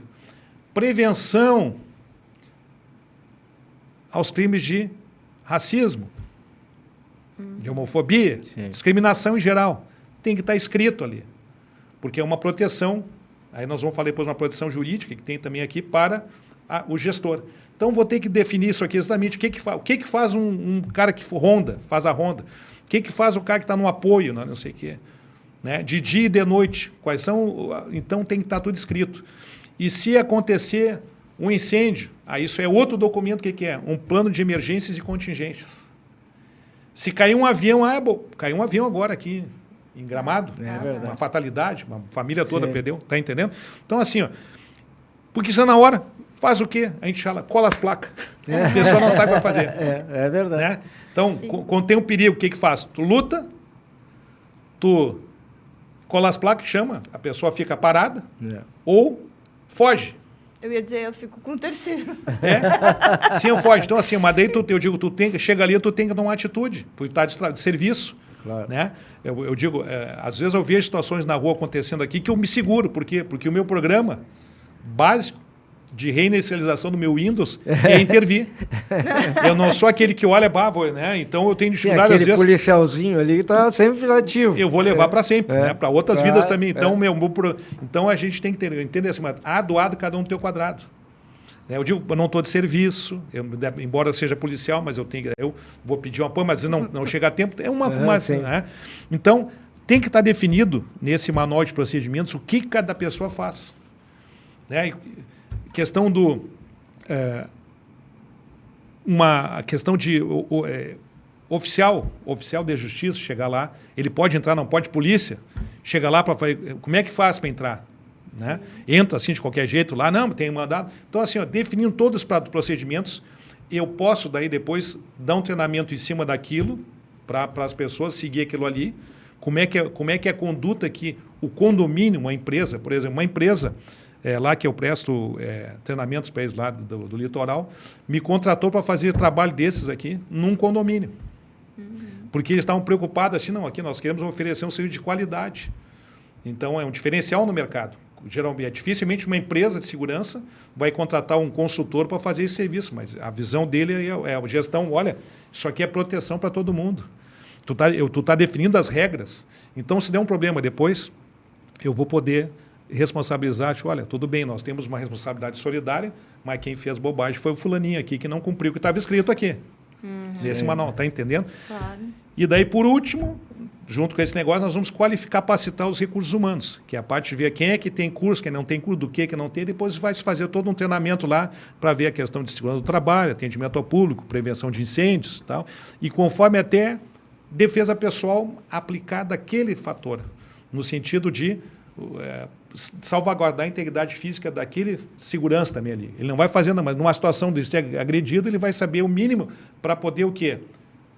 Prevenção aos crimes de racismo, de homofobia, discriminação em geral. Tem que estar escrito ali. Porque é uma proteção, aí nós vamos falar depois uma proteção jurídica, que tem também aqui para o gestor. Então, vou ter que definir isso aqui exatamente. O que faz um cara que faz a ronda? O que faz o cara que está no apoio, não sei o quê? Né? De dia e de noite. Quais são... Então, tem que estar tudo escrito. E se acontecer um incêndio, isso é outro documento, o que é? Um plano de emergências e contingências. Se cair um avião, caiu um avião agora aqui em Gramado, uma fatalidade, uma família toda perdeu, tá entendendo? Então, assim, porque isso na hora, faz o quê? A gente cola as placas. A pessoa não sabe o que vai fazer. É verdade. Né? Então, quando tem um perigo, o que faz? Tu luta, tu cola as placas, chama, a pessoa fica parada, ou foge. Eu ia dizer, eu fico com o terceiro. Sim, eu foge. Então, assim, mas daí eu digo, chega ali, tu tem que tomar atitude, porque está de serviço. Claro. Né? Eu digo, às vezes eu vejo situações na rua acontecendo aqui que eu me seguro. Por quê? Porque o meu programa básico de reinicialização do meu Windows é intervir. Eu não sou aquele que olha, né? Então eu tenho dificuldade, às vezes... Aquele policialzinho ali que está sempre ativo. Eu vou levar para sempre, né? Para outras vidas também. Então, então a gente tem que entender assim, doado, cada um no teu quadrado. Eu digo, eu não estou de serviço, embora eu seja policial, mas eu vou pedir um apoio, mas não chega a tempo. É né? Então, tem que estar definido nesse manual de procedimentos o que cada pessoa faz. Né? Questão do... uma questão de oficial de justiça chegar lá, ele pode entrar, não pode, polícia, chega lá para fazer... Como é que faz para entrar? Né? Entra assim de qualquer jeito lá, não, tem mandado. Então, assim, definindo todos os procedimentos, eu posso daí depois dar um treinamento em cima daquilo para as pessoas seguir aquilo ali. Como é que é a conduta que o condomínio, uma empresa, por exemplo, uma empresa lá que eu presto treinamentos para eles lá do litoral, me contratou para fazer trabalho desses aqui num condomínio. Porque eles estavam preocupados assim, não, aqui nós queremos oferecer um serviço de qualidade. Então, é um diferencial no mercado. Geralmente, dificilmente uma empresa de segurança vai contratar um consultor para fazer esse serviço, mas a visão dele é a gestão, olha, isso aqui é proteção para todo mundo. Tu tá definindo as regras. Então, se der um problema depois, eu vou poder responsabilizar, olha, tudo bem, nós temos uma responsabilidade solidária, mas quem fez bobagem foi o fulaninho aqui que não cumpriu o que estava escrito aqui. Nesse manual, está entendendo? Claro. E daí, por último, junto com esse negócio, nós vamos capacitar os recursos humanos, que é a parte de ver quem é que tem curso, quem não tem curso, do que não tem, depois vai se fazer todo um treinamento lá para ver a questão de segurança do trabalho, atendimento ao público, prevenção de incêndios e tal, e conforme até defesa pessoal aplicada àquele fator, no sentido de salvaguardar a integridade física daquele segurança também ali. Ele não vai fazendo, mas numa situação de ser agredido, ele vai saber o mínimo para poder o quê?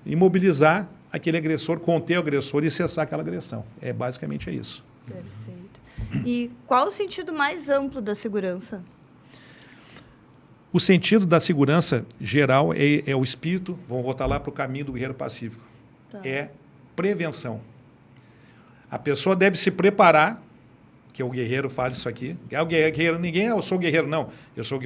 Imobilizar aquele agressor, conter o agressor e cessar aquela agressão. Basicamente é isso. Perfeito. E qual o sentido mais amplo da segurança? O sentido da segurança geral é o espírito, vamos voltar lá para o caminho do guerreiro pacífico. Tá. É prevenção. A pessoa deve se preparar, que o guerreiro faz isso aqui. O guerreiro, ninguém eu sou guerreiro, não.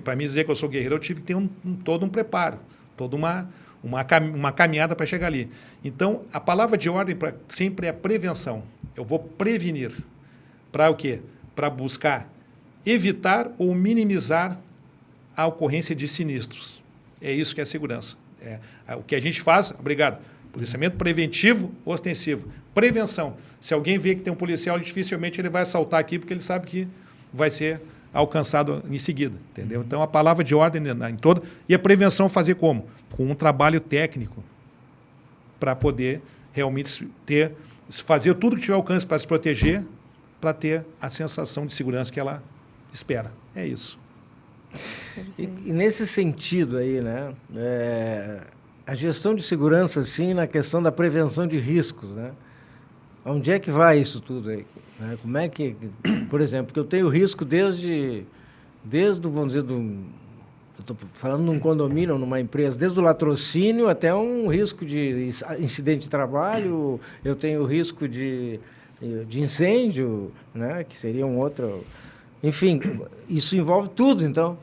Para mim dizer que eu sou guerreiro, eu tive que ter todo um preparo, toda uma caminhada para chegar ali. Então, a palavra de ordem sempre é prevenção. Eu vou prevenir. Para o quê? Para buscar evitar ou minimizar a ocorrência de sinistros. É isso que é segurança. O que a gente faz, obrigado, policiamento preventivo, ostensivo. Prevenção. Se alguém vê que tem um policial, dificilmente ele vai assaltar aqui, porque ele sabe que vai ser alcançado em seguida, entendeu? Então, a palavra de ordem em toda... E a prevenção fazer como? Com um trabalho técnico para poder realmente fazer tudo que tiver alcance para se proteger, para ter a sensação de segurança que ela espera. É isso. E nesse sentido aí, né? A gestão de segurança, sim, na questão da prevenção de riscos, né? Onde é que vai isso tudo aí? Né? Como é que, por exemplo, porque eu tenho risco desde vamos dizer, eu estou falando num condomínio ou numa empresa, desde o latrocínio até um risco de incidente de trabalho, eu tenho risco de incêndio, né? Que seria um outro... Enfim, isso envolve tudo, então.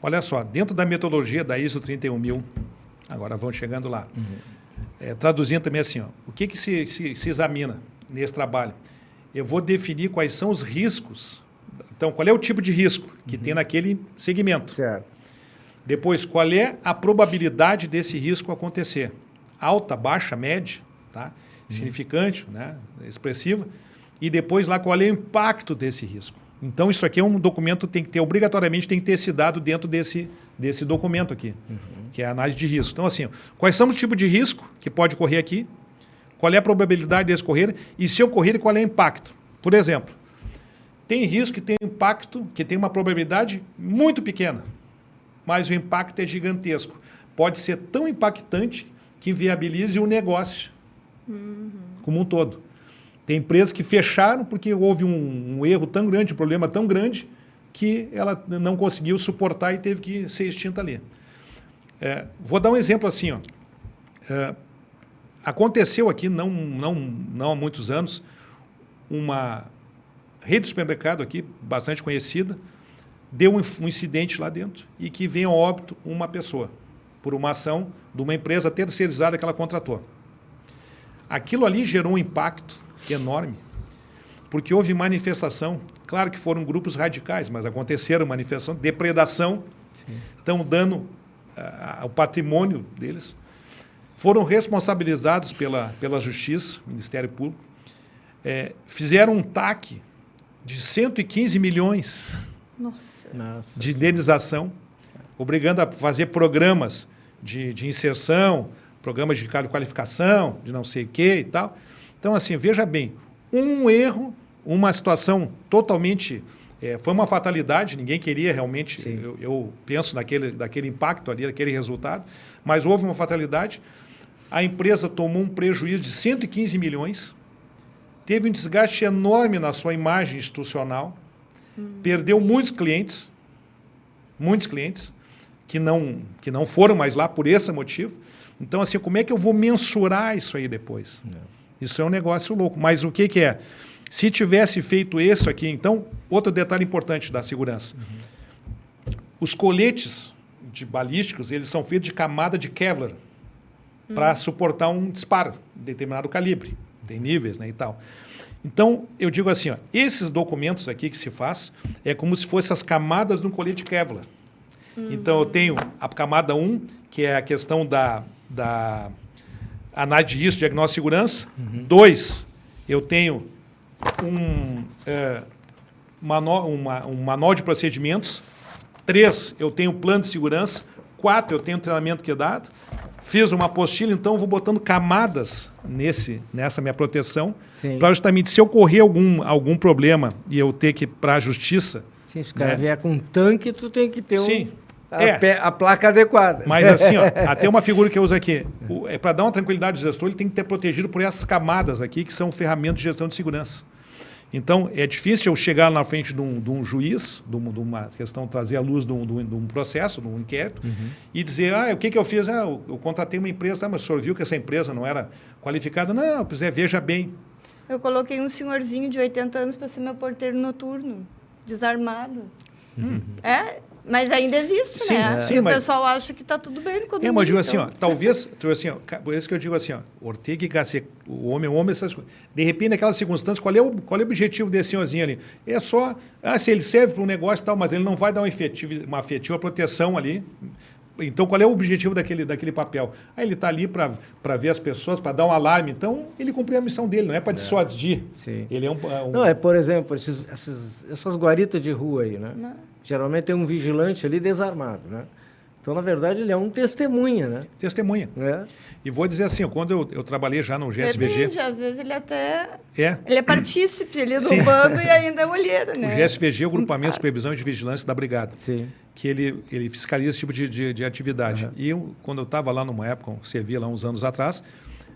Olha só, dentro da metodologia da ISO 31000, agora vão chegando lá, traduzindo também assim, o que se examina nesse trabalho? Eu vou definir quais são os riscos. Então, qual é o tipo de risco que tem naquele segmento? Certo. Depois, qual é a probabilidade desse risco acontecer? Alta, baixa, média, tá? Significante, né? Expressiva. E depois, lá, qual é o impacto desse risco? Então, isso aqui é um documento que obrigatoriamente tem que ter esse dado dentro desse documento aqui, que é a análise de risco. Então, assim, quais são os tipos de risco que pode ocorrer aqui? Qual é a probabilidade desse ocorrer? E se ocorrer, qual é o impacto? Por exemplo, tem risco que tem impacto, que tem uma probabilidade muito pequena, mas o impacto é gigantesco. Pode ser tão impactante que inviabilize o negócio como um todo. Tem empresas que fecharam porque houve um erro tão grande, um problema tão grande, que ela não conseguiu suportar e teve que ser extinta ali. Vou dar um exemplo assim, ó. Aconteceu aqui, não há muitos anos, uma rede de supermercado aqui, bastante conhecida, deu um incidente lá dentro e que veio a óbito uma pessoa, por uma ação de uma empresa terceirizada que ela contratou. Aquilo ali gerou um impacto enorme, porque houve manifestação, claro que foram grupos radicais, mas aconteceram manifestação, depredação, estão dando ao patrimônio deles, foram responsabilizados pela Justiça, Ministério Público, fizeram um TAC de 115 milhões de indenização, obrigando a fazer programas de inserção, programas de qualificação, de não sei o quê e tal. Então, assim, veja bem, um erro, uma situação totalmente... foi uma fatalidade, ninguém queria realmente, eu penso daquele impacto ali, daquele resultado, mas houve uma fatalidade, a empresa tomou um prejuízo de 115 milhões, teve um desgaste enorme na sua imagem institucional, perdeu muitos clientes que não foram mais lá por esse motivo. Então, assim, como é que eu vou mensurar isso aí depois? Isso é um negócio louco. Mas o que é? Se tivesse feito isso aqui, então, outro detalhe importante da segurança. Os coletes de balísticos, eles são feitos de camada de Kevlar para suportar um disparo de determinado calibre. Tem níveis, né, e tal. Então, eu digo assim, ó, esses documentos aqui que se faz é como se fossem as camadas de um colete Kevlar. Então, eu tenho a camada 1, que é a questão da análise de risco, diagnóstico de segurança. 2, eu tenho um manual de procedimentos. 3, eu tenho plano de segurança. 4, eu tenho treinamento que é dado. Fiz uma apostila, então eu vou botando camadas nessa minha proteção, para justamente, se ocorrer algum problema e eu ter que ir para a justiça... Sim, se o cara vier com um tanque, tu tem que ter a placa adequada. Mas assim, ó, até uma figura que eu uso aqui, para dar uma tranquilidade ao gestor, ele tem que ter protegido por essas camadas aqui, que são ferramentas de gestão de segurança. Então, é difícil eu chegar na frente de um juiz, de uma questão, trazer à luz de um processo, de um inquérito, e dizer, o que eu fiz? Eu contratei uma empresa, mas o senhor viu que essa empresa não era qualificada? Não, veja bem. Eu coloquei um senhorzinho de 80 anos para ser meu porteiro noturno, desarmado. Mas ainda existe, né? Sim, e o pessoal acha que está tudo bem no condomínio. Mas eu digo assim, ó, talvez, por isso que eu digo assim, ó, Ortega e Gasset, o homem, essas coisas. De repente, naquelas circunstâncias, qual é o objetivo desse senhorzinho ali? É só, se ele serve para um negócio e tal, mas ele não vai dar uma efetiva proteção ali. Então, qual é o objetivo daquele papel? Ele está ali para ver as pessoas, para dar um alarme. Então, ele cumpriu a missão dele, não é para dissuadir. Ele é Não, por exemplo, essas guaritas de rua aí, né? Geralmente tem um vigilante ali desarmado, né? Então, na verdade, ele é um testemunha, né? Testemunha. E vou dizer assim, quando eu trabalhei já no GSVG... Depende, às vezes ele até... Ele é partícipe ali do bando e ainda é olheiro, né? O GSVG é o Grupamento de Supervisão e de Vigilância da Brigada. Sim. Que ele fiscaliza esse tipo de atividade. E quando eu estava lá numa época, servia lá uns anos atrás,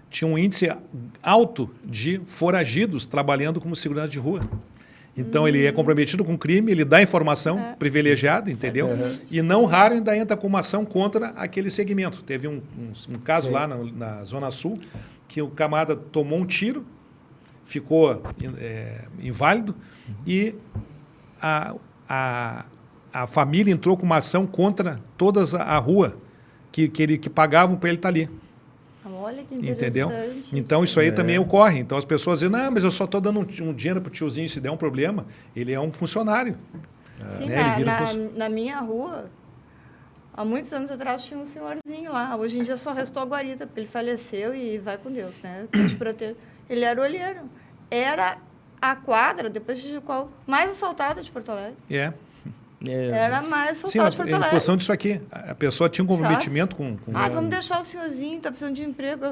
tinha um índice alto de foragidos trabalhando como segurança de rua. Então, ele é comprometido com o crime, ele dá informação privilegiada, entendeu? E não raro ainda entra com uma ação contra aquele segmento. Teve um caso lá na Zona Sul, que o camarada tomou um tiro, ficou inválido, e a família entrou com uma ação contra toda a rua que pagavam para ele estar ali. Olha que interessante. Entendeu? Então, isso aí também ocorre. Então, as pessoas dizem, mas eu só estou dando um dinheiro para o tiozinho, se der um problema, ele é um funcionário. Sim, na minha rua, há muitos anos atrás, tinha um senhorzinho lá. Hoje em dia só restou a guarita, porque ele faleceu e vai com Deus, né? Ele era olheiro. Era a quadra, depois de qual, mais assaltada de Porto Alegre. Era mais assaltada de Porto Alegre. Em função disso aqui, a pessoa tinha um comprometimento com vamos deixar o senhorzinho, está precisando de emprego.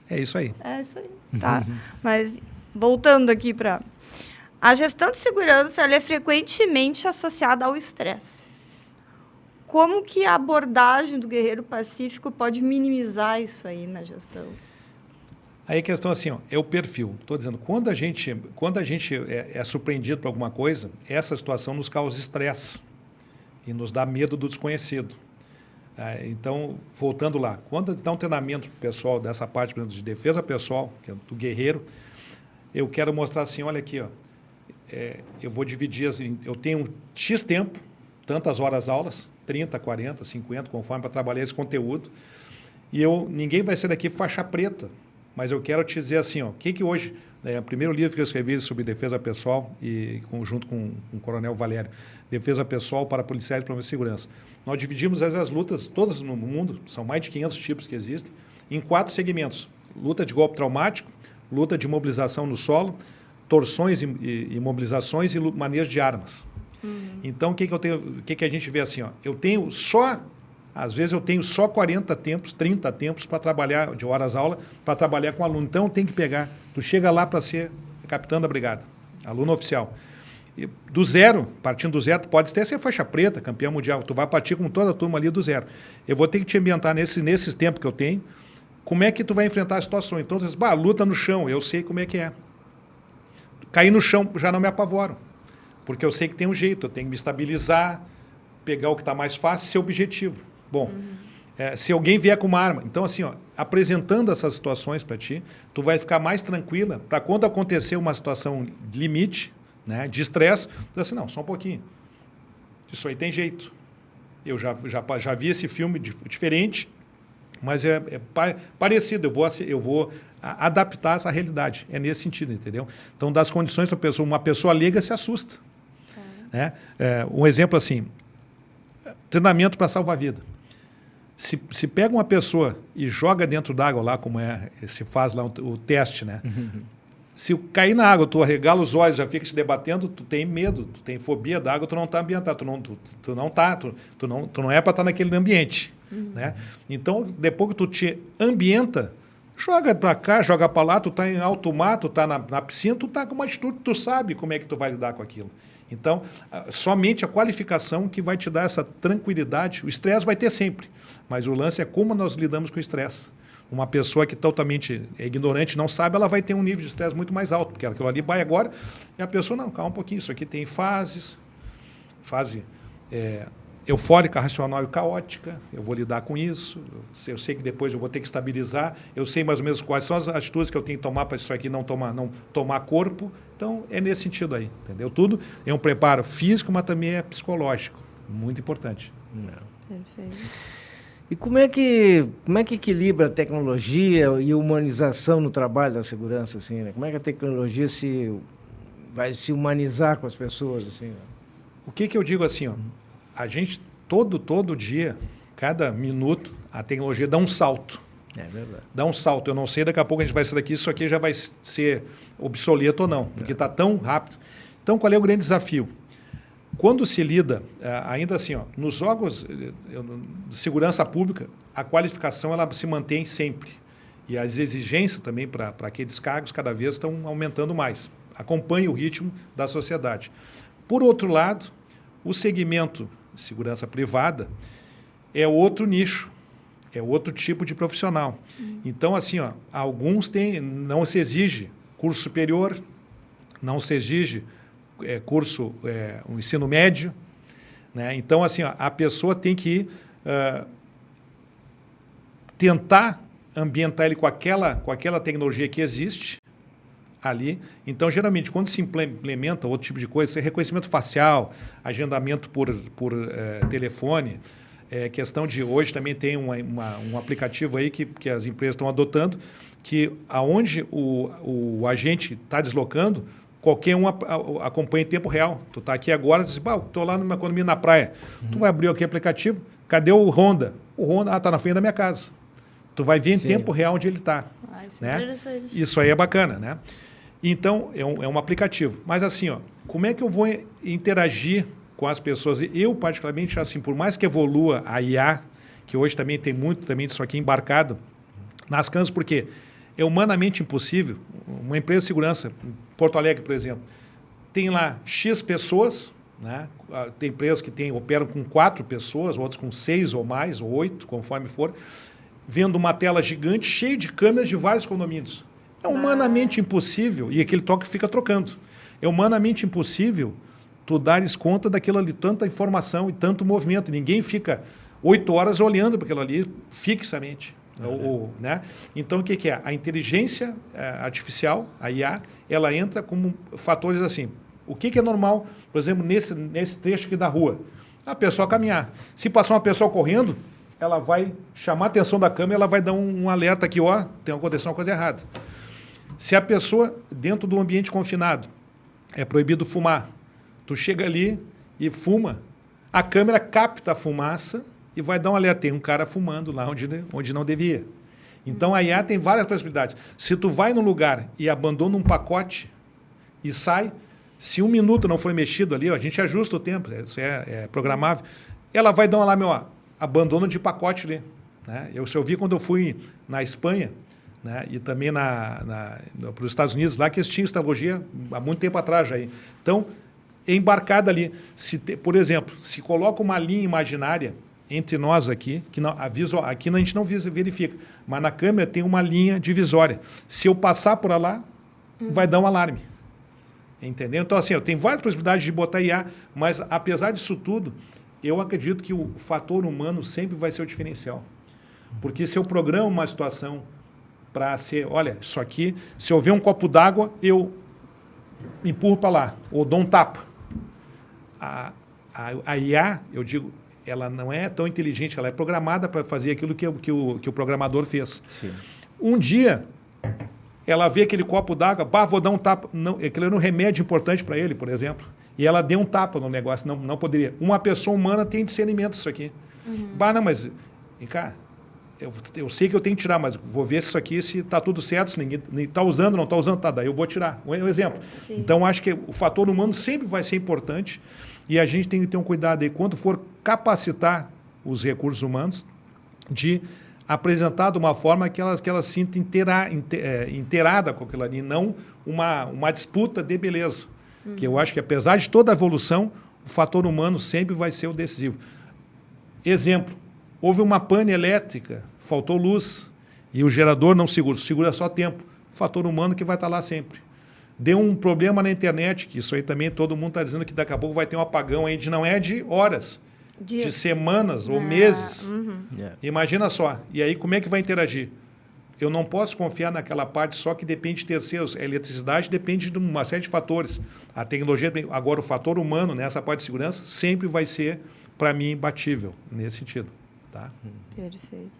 É isso aí. É isso aí. Tá. Mas, voltando aqui para... A gestão de segurança, ela é frequentemente associada ao estresse. Como que a abordagem do Guerreiro Pacífico pode minimizar isso aí na gestão? Aí a questão assim, ó, é o perfil. Estou dizendo, quando a gente é surpreendido por alguma coisa, essa situação nos causa estresse e nos dá medo do desconhecido. Então, voltando lá, quando dá um treinamento pessoal dessa parte por exemplo, de defesa pessoal, que é do guerreiro, eu quero mostrar assim, olha aqui, ó, eu vou dividir, assim, eu tenho X tempo, tantas horas aulas, 30, 40, 50, conforme para trabalhar esse conteúdo, e ninguém vai ser daqui faixa preta, mas eu quero te dizer assim, ó, o que hoje, o primeiro livro que eu escrevi sobre defesa pessoal, e junto com o Coronel Valério, defesa pessoal para policiais e de segurança. Nós dividimos as lutas, todas no mundo, são mais de 500 tipos que existem, em 4 segmentos. Luta de golpe traumático, luta de imobilização no solo, torções e imobilizações e manejo de armas. Então, o que a gente vê assim? Ó, às vezes eu tenho só 40 tempos, 30 tempos para trabalhar, de horas aula, para trabalhar com aluno. Então, tem que pegar, tu chega lá para ser capitão da brigada, aluno oficial. E partindo do zero, tu pode até ser faixa preta, campeão mundial, tu vai partir com toda a turma ali do zero. Eu vou ter que te ambientar nesses tempos que eu tenho, como é que tu vai enfrentar as situações. Então, tu diz, luta no chão, eu sei como é que é. Cair no chão já não me apavoro, porque eu sei que tem um jeito, eu tenho que me estabilizar, pegar o que está mais fácil e ser objetivo. Bom, se alguém vier com uma arma, então assim, ó, apresentando essas situações para ti, tu vai ficar mais tranquila para quando acontecer uma situação limite, né, de estresse, tu diz assim, não, só um pouquinho, isso aí tem jeito. Eu já vi esse filme diferente, mas é parecido, eu vou adaptar essa realidade, é nesse sentido, entendeu? Então, das condições para uma pessoa leiga se assusta. Né? Um exemplo assim, treinamento para salvar a vida. Se pega uma pessoa e joga dentro d'água lá, como se faz lá o teste, né? Se cair na água, tu arregala os olhos, já fica se debatendo, tu tem medo, tu tem fobia da água, tu não está ambientado, tu não é para estar naquele ambiente. Né? Então, depois que tu te ambienta, joga para cá, joga para lá, tu está em alto mar, tu está na piscina, tu está com uma atitude, tu sabe como é que tu vai lidar com aquilo. Então, somente a qualificação que vai te dar essa tranquilidade. O estresse vai ter sempre, mas o lance é como nós lidamos com o estresse. Uma pessoa que totalmente é ignorante, não sabe, ela vai ter um nível de estresse muito mais alto, porque aquilo ali vai agora, e a pessoa, não, calma um pouquinho, isso aqui tem fases, fase eufórica, racional e caótica, eu vou lidar com isso, eu sei que depois eu vou ter que estabilizar, eu sei mais ou menos quais são as atitudes que eu tenho que tomar para isso aqui não tomar corpo, então é nesse sentido aí, entendeu? Tudo é um preparo físico, mas também é psicológico, muito importante. Perfeito. E como é que equilibra a tecnologia e humanização no trabalho da segurança, assim, né? Como é que a tecnologia vai se humanizar com as pessoas, assim? Né? O que eu digo assim, ó, a gente todo dia, cada minuto, a tecnologia dá um salto. É verdade. Dá um salto. Eu não sei, daqui a pouco a gente vai sair daqui, isso aqui já vai ser obsoleto ou não, porque está tão rápido. Então, qual é o grande desafio? Quando se lida, ainda assim, ó, nos órgãos de segurança pública, a qualificação ela se mantém sempre. E as exigências também para aqueles cargos cada vez estão aumentando mais. Acompanha o ritmo da sociedade. Por outro lado, o segmento de segurança privada é outro nicho, é outro tipo de profissional. Então, assim, ó, alguns não se exige curso superior, não se exige um ensino médio, né? Então, assim, ó, a pessoa tem que tentar ambientar ele com aquela tecnologia que existe ali. Então, geralmente, quando se implementa outro tipo de coisa, reconhecimento facial, agendamento por telefone, questão de hoje também tem um aplicativo aí que as empresas estão adotando, que aonde o agente está deslocando, qualquer um acompanha em tempo real. Tu está aqui agora, diz, estou lá numa economia na praia. Tu vai abrir aqui o aplicativo, cadê o Honda? O Honda está na frente da minha casa. Tu vai ver em tempo real onde ele está. Isso né? é interessante. Isso aí é bacana, né? Então, é um aplicativo. Mas assim, ó, como é que eu vou interagir com as pessoas? Eu, particularmente, assim, por mais que evolua a IA, que hoje também tem muito também disso aqui embarcado nas canas, porque é humanamente impossível. Uma empresa de segurança, Porto Alegre, por exemplo, tem lá X pessoas, né? Tem empresas que operam com 4 pessoas, outras com 6 ou mais, ou 8, conforme for, vendo uma tela gigante, cheia de câmeras de vários condomínios. É humanamente impossível, e aquele toque fica trocando. É humanamente impossível tu dares conta daquilo ali, tanta informação e tanto movimento. Ninguém fica 8 horas olhando para aquilo ali fixamente. Né? Então, o que é? A inteligência artificial, a IA, ela entra como fatores assim. O que é normal, por exemplo, nesse trecho aqui da rua? A pessoa caminhar. Se passar uma pessoa correndo, ela vai chamar a atenção da câmera, ela vai dar um alerta aqui, ó, tem acontecendo uma coisa errada. Se a pessoa, dentro do ambiente confinado, é proibido fumar, tu chega ali e fuma, a câmera capta a fumaça e vai dar um alerta. Tem um cara fumando lá onde não devia. Então, a IA tem várias possibilidades. Se tu vai num lugar e abandona um pacote e sai, se 1 minuto não foi mexido ali, ó, a gente ajusta o tempo, isso é programável, ela vai dar um alarme, ó, abandono de pacote ali. Né? Eu vi quando eu fui na Espanha, né, e também para os Estados Unidos, lá que eles tinham essa tecnologia há muito tempo atrás já. Então, embarcada ali, por exemplo, se coloca uma linha imaginária entre nós aqui, que não, aqui a gente não verifica, mas na câmera tem uma linha divisória. Se eu passar por lá, vai dar um alarme. Entendeu? Então, assim, eu tenho várias possibilidades de botar IA, mas apesar disso tudo, eu acredito que o fator humano sempre vai ser o diferencial. Porque se eu programo uma situação para ser, olha, isso aqui, se eu ver um copo d'água, eu empurro para lá, ou dou um tapa. A IA, eu digo, ela não é tão inteligente, ela é programada para fazer aquilo que o programador fez. Sim. Um dia, ela vê aquele copo d'água, vou dar um tapa. Não, aquilo era um remédio importante para ele, por exemplo. E ela deu um tapa no negócio, não poderia. Uma pessoa humana tem discernimento isso aqui. Não, mas, cara, eu sei que eu tenho que tirar, mas vou ver isso aqui, se está tudo certo, se ninguém está usando, não está usando, tá, daí eu vou tirar. Um exemplo. Sim. Então, acho que o fator humano sempre vai ser importante e a gente tem que ter um cuidado aí, quando for capacitar os recursos humanos, de apresentar de uma forma que elas se sintam inteirada com aquilo ali, não uma disputa de beleza. Que eu acho que, apesar de toda a evolução, o fator humano sempre vai ser o decisivo. Exemplo, houve uma pane elétrica, faltou luz, e o gerador não segura só tempo. O fator humano que vai estar lá sempre. Deu um problema na internet, que isso aí também todo mundo está dizendo que daqui a pouco vai ter um apagão aí, não é de horas, de semanas ou meses. Imagina só. E aí, como é que vai interagir? Eu não posso confiar naquela parte só que depende de terceiros. A eletricidade depende de uma série de fatores. A tecnologia, agora o fator humano nessa parte de segurança sempre vai ser, para mim, imbatível nesse sentido. Tá? Perfeito.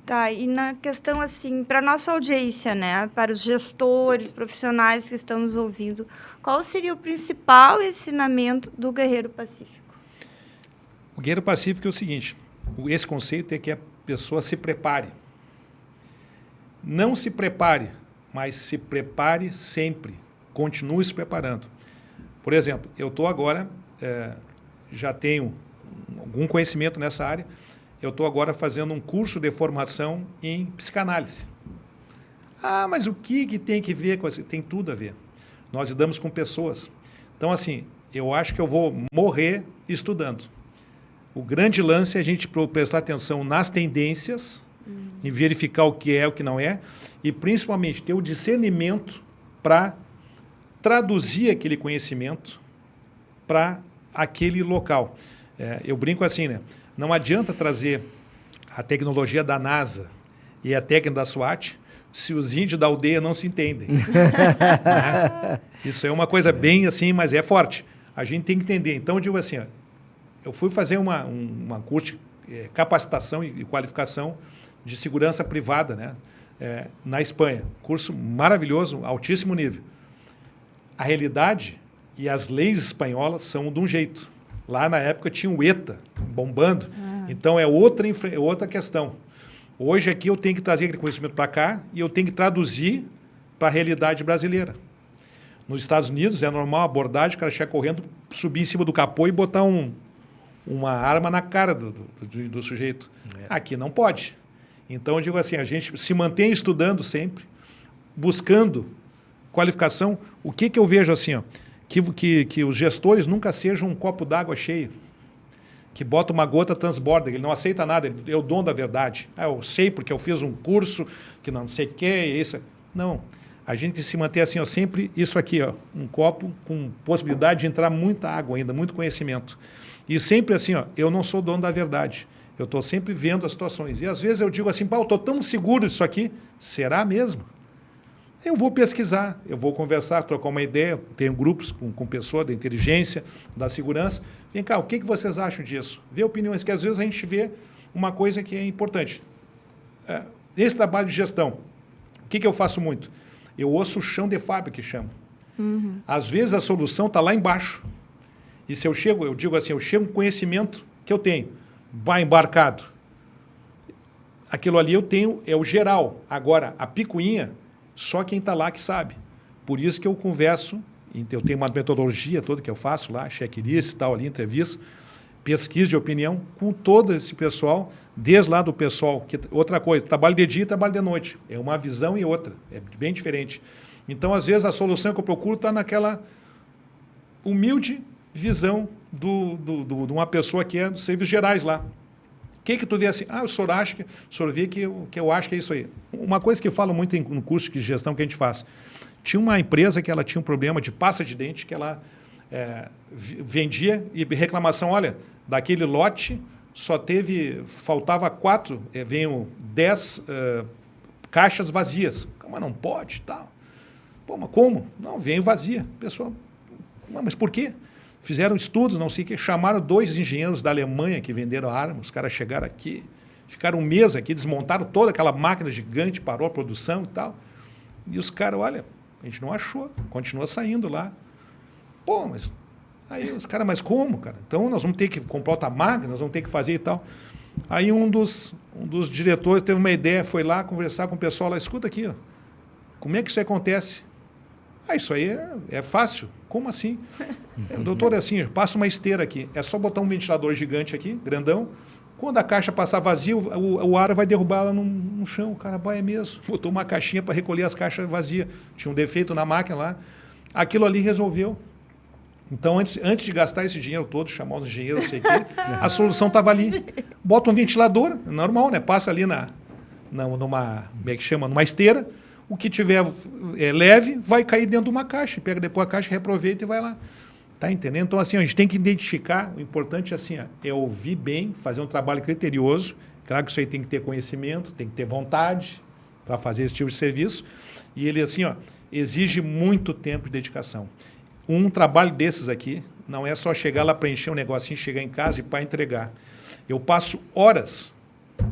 Tá, e na questão, assim, para a nossa audiência, né, para os gestores, profissionais que estão nos ouvindo, qual seria o principal ensinamento do Guerreiro Pacífico? O Guerreiro Pacífico é o seguinte, esse conceito é que a pessoa se prepare. Não se prepare, mas se prepare sempre. Continue se preparando. Por exemplo, eu estou agora, já tenho algum conhecimento nessa área, eu estou agora fazendo um curso de formação em psicanálise. Ah, mas o que tem que ver com isso? Tem tudo a ver. Nós lidamos com pessoas. Então, assim, eu acho que eu vou morrer estudando. O grande lance é a gente prestar atenção nas tendências, e verificar o que é, o que não é, e principalmente ter o discernimento para traduzir aquele conhecimento para aquele local. Eu brinco assim, né? Não adianta trazer a tecnologia da NASA e a técnica da SWAT se os índios da aldeia não se entendem. Né? Isso é uma coisa bem assim, mas é forte. A gente tem que entender. Então, eu digo assim, ó, eu fui fazer uma curso de capacitação e qualificação de segurança privada, né? Na Espanha. Curso maravilhoso, altíssimo nível. A realidade e as leis espanholas são de um jeito. Lá na época tinha o ETA bombando. Então é outra questão. Hoje aqui eu tenho que trazer aquele conhecimento para cá e eu tenho que traduzir para a realidade brasileira. Nos Estados Unidos é normal a abordagem, o cara chegar correndo, subir em cima do capô e botar uma arma na cara do sujeito. Aqui não pode. Então, eu digo assim, a gente se mantém estudando sempre, buscando qualificação. O que eu vejo assim, ó, que os gestores nunca sejam um copo d'água cheio, que bota uma gota, transborda, ele não aceita nada, ele é o dono da verdade. Eu sei porque eu fiz um curso, que não sei o que, isso. Não. A gente se manter assim, ó, sempre isso aqui, ó, um copo com possibilidade de entrar muita água ainda, muito conhecimento. E sempre assim, ó, eu não sou dono da verdade. Eu estou sempre vendo as situações. E às vezes eu digo assim, eu estou tão seguro disso aqui, será mesmo? Eu vou pesquisar, eu vou conversar, trocar uma ideia, tenho grupos com pessoas da inteligência, da segurança. Vem cá, o que vocês acham disso? Vê opiniões, que às vezes a gente vê uma coisa que é importante. Esse trabalho de gestão, o que eu faço muito? Eu ouço o chão de fábrica, que chamo. Uhum. Às vezes a solução está lá embaixo. E se eu chego, eu digo assim, eu chego com conhecimento que eu tenho, vai embarcado. Aquilo ali eu tenho, é o geral. Agora, a picuinha, só quem está lá que sabe. Por isso que eu converso, eu tenho uma metodologia toda que eu faço lá, checklist e tal ali, entrevista, pesquisa de opinião com todo esse pessoal, desde lá do pessoal. Que, outra coisa, trabalho de dia e trabalho de noite. É uma visão e outra, é bem diferente. Então, às vezes, a solução que eu procuro está naquela humilde visão de uma pessoa que é dos serviços gerais lá. O que tu vê assim? O senhor acha o senhor vê que eu acho que é isso aí. Uma coisa que eu falo muito no curso de gestão que a gente faz. Tinha uma empresa que ela tinha um problema de pasta de dente que ela vendia e reclamação, olha, daquele lote só faltava 4, veio 10 caixas vazias. Mas não pode, tal. Pô, mas como? Não, veio vazia. Pessoal, mas por quê? Fizeram estudos, não sei o que, chamaram 2 engenheiros da Alemanha que venderam arma, os caras chegaram aqui, ficaram um mês aqui, desmontaram toda aquela máquina gigante, parou a produção e tal. E os caras, olha, a gente não achou, continua saindo lá. Pô, mas aí os caras, mas como, cara? Então nós vamos ter que comprar outra máquina, nós vamos ter que fazer e tal. Aí um dos diretores teve uma ideia, foi lá conversar com o pessoal lá, escuta aqui, ó, como é que isso acontece? Isso aí é fácil. Como assim? Doutor, é assim, passa uma esteira aqui. É só botar um ventilador gigante aqui, grandão. Quando a caixa passar vazia, o ar vai derrubar ela no chão. O cara vai mesmo. Botou uma caixinha para recolher as caixas vazias. Tinha um defeito na máquina lá. Aquilo ali resolveu. Então, antes de gastar esse dinheiro todo, chamar os engenheiros, não sei o quê, a solução estava ali. Bota um ventilador, normal, né? Passa ali numa, como é que chama? Numa esteira. O que tiver leve vai cair dentro de uma caixa. Pega depois a caixa, reaproveita e vai lá. Tá entendendo? Então, assim, a gente tem que identificar, o importante assim, é ouvir bem, fazer um trabalho criterioso. Claro que isso aí tem que ter conhecimento, tem que ter vontade para fazer esse tipo de serviço. E ele, assim, exige muito tempo de dedicação. Um trabalho desses aqui não é só chegar lá, preencher um negocinho, chegar em casa e para entregar. Eu passo horas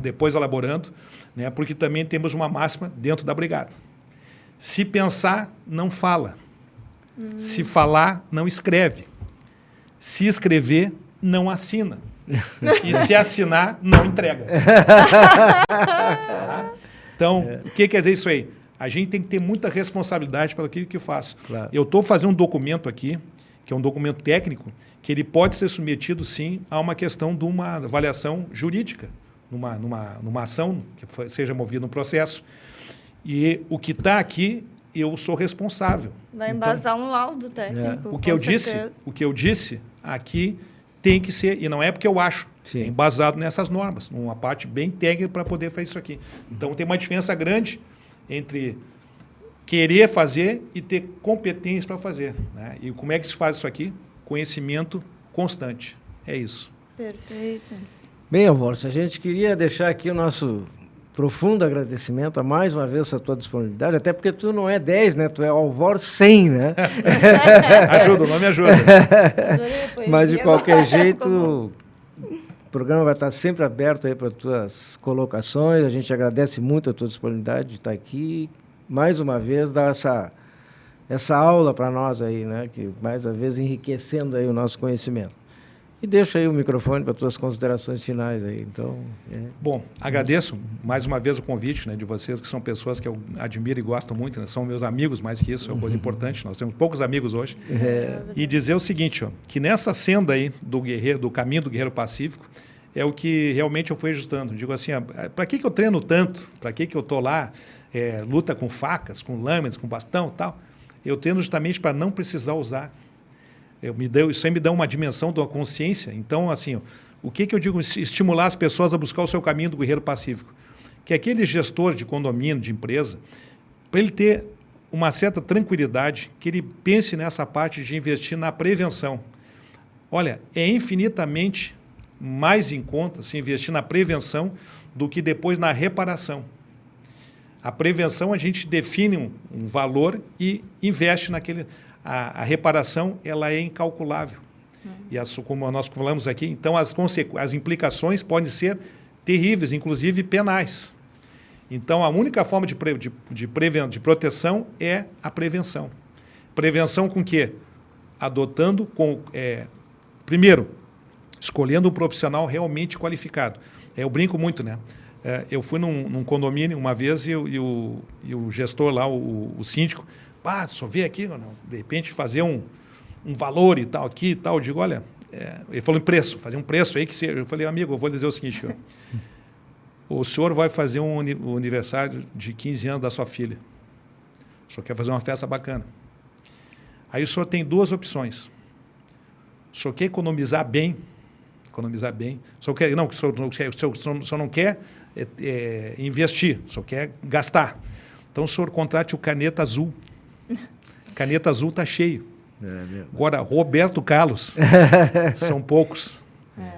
depois elaborando, né, porque também temos uma máxima dentro da brigada. Se pensar, não fala. Se falar, não escreve. Se escrever, não assina. E se assinar, não entrega. Então, o que quer dizer isso aí? A gente tem que ter muita responsabilidade pelo que faz. Claro. Eu estou fazendo um documento aqui, que é um documento técnico, que ele pode ser submetido, sim, a uma questão de uma avaliação jurídica, numa ação que seja movida no processo. E o que está aqui, eu sou responsável. Vai embasar um laudo técnico. O que eu disse aqui tem que ser, e não é porque eu acho, é embasado nessas normas, uma parte bem técnica para poder fazer isso aqui. Então tem uma diferença grande entre querer fazer e ter competência para fazer, né? E como é que se faz isso aqui? Conhecimento constante. É isso. Perfeito. Bem, Alvorce, a gente queria deixar aqui o nosso profundo agradecimento a mais uma vez a tua disponibilidade, até porque tu não é 10, né? Tu é Alvorce 100, né? Ajuda, o nome ajuda. Mas, de qualquer jeito, o programa vai estar sempre aberto aí para tuas colocações. A gente agradece muito a tua disponibilidade de estar aqui. Mais uma vez, dar essa aula para nós aí, né? Que mais uma vez enriquecendo aí o nosso conhecimento. E deixa aí o microfone para tuas considerações finais aí. Então, Bom, agradeço mais uma vez o convite, né, de vocês, que são pessoas que eu admiro e gosto muito, né? São meus amigos, mais que isso, é uma coisa importante. Nós temos poucos amigos hoje. E dizer o seguinte, que nessa senda aí do caminho do Guerreiro Pacífico, é o que realmente eu fui ajustando. Digo assim, para que eu treino tanto? Para que eu estou lá, luta com facas, com lâminas, com bastão e tal? Eu treino justamente para não precisar usar. Isso aí me dá uma dimensão da consciência. Então, assim, o que eu digo? Estimular as pessoas a buscar o seu caminho do Guerreiro Pacífico. Que aquele gestor de condomínio, de empresa, para ele ter uma certa tranquilidade, que ele pense nessa parte de investir na prevenção. Olha, é infinitamente mais em conta se investir na prevenção do que depois na reparação. A prevenção, a gente define um valor e investe naquele... A reparação, ela é incalculável. E como nós falamos aqui, então as implicações podem ser terríveis, inclusive penais. Então, a única forma de proteção é a prevenção. Prevenção com o quê? Adotando, primeiro, escolhendo um profissional realmente qualificado. Eu brinco muito, né? Eu fui num condomínio uma vez e o gestor lá, o síndico, só vê aqui, de repente, fazer um valor e tal, aqui e tal. Eu digo, olha, ele falou em preço, fazer um preço aí que eu falei, amigo, eu vou dizer o seguinte, o senhor vai fazer um aniversário de 15 anos da sua filha. O senhor quer fazer uma festa bacana. Aí o senhor tem duas opções. O senhor quer economizar bem. O senhor quer, não, o senhor não quer investir, o senhor quer gastar. Então o senhor contrate o Caneta Azul. Caneta Azul está cheio. Agora, Roberto Carlos, são poucos.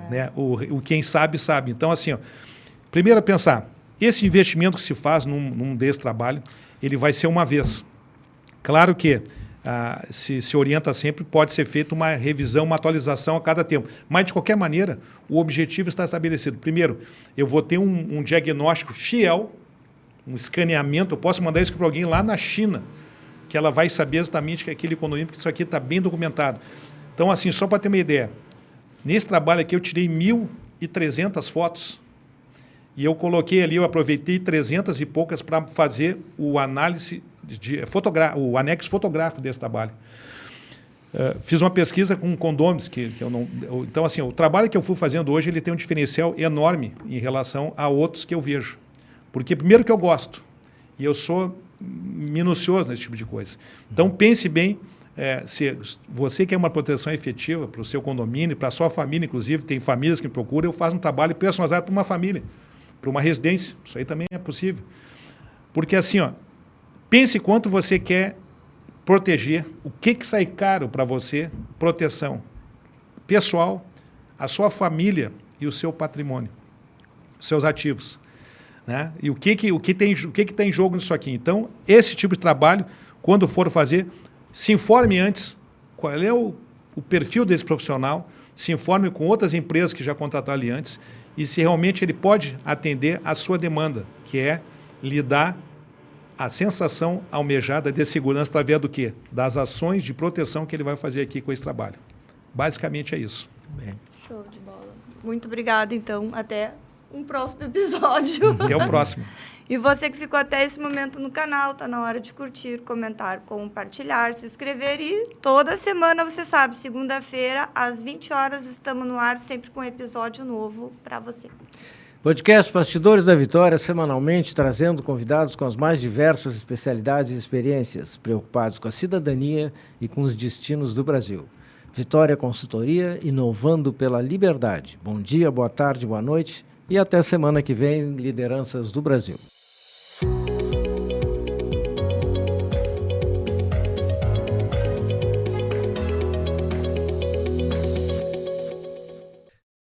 Né? O quem sabe, sabe. Então, assim, primeiro a pensar, esse investimento que se faz num desse trabalho, ele vai ser uma vez. Claro que se orienta sempre, pode ser feita uma revisão, uma atualização a cada tempo. Mas, de qualquer maneira, o objetivo está estabelecido. Primeiro, eu vou ter um diagnóstico fiel, um escaneamento, eu posso mandar isso para alguém lá na China, que ela vai saber exatamente que é aquele condomínio, porque isso aqui está bem documentado. Então, assim, só para ter uma ideia, nesse trabalho aqui eu tirei 1.300 fotos e eu coloquei ali, eu aproveitei 300 e poucas para fazer o análise, o anexo fotográfico desse trabalho. Fiz uma pesquisa com condôminos, então, assim, o trabalho que eu fui fazendo hoje, ele tem um diferencial enorme em relação a outros que eu vejo. Porque, primeiro, que eu gosto, e eu sou minucioso nesse tipo de coisa. Então, pense bem, se você quer uma proteção efetiva para o seu condomínio, para a sua família, inclusive, tem famílias que me procuram, eu faço um trabalho personalizado para uma família, para uma residência. Isso aí também é possível. Porque, assim, pense quanto você quer proteger, o que sai caro para você, proteção pessoal, a sua família e o seu patrimônio, os seus ativos. Né? E o que está em jogo nisso aqui? Então, esse tipo de trabalho, quando for fazer, se informe antes qual é o perfil desse profissional, se informe com outras empresas que já contrataram ali antes e se realmente ele pode atender a sua demanda, que é lhe dar a sensação almejada de segurança através do quê? Das ações de proteção que ele vai fazer aqui com esse trabalho. Basicamente é isso. Bem. Show de bola. Muito obrigada, então. Até um próximo episódio. Até o próximo. E você que ficou até esse momento no canal, tá na hora de curtir, comentar, compartilhar, se inscrever e toda semana, você sabe, segunda-feira, às 20 horas, estamos no ar, sempre com um episódio novo para você. Podcast Bastidores da Vitória, semanalmente trazendo convidados com as mais diversas especialidades e experiências, preocupados com a cidadania e com os destinos do Brasil. Vitória Consultoria, inovando pela liberdade. Bom dia, boa tarde, boa noite. E até semana que vem, Lideranças do Brasil.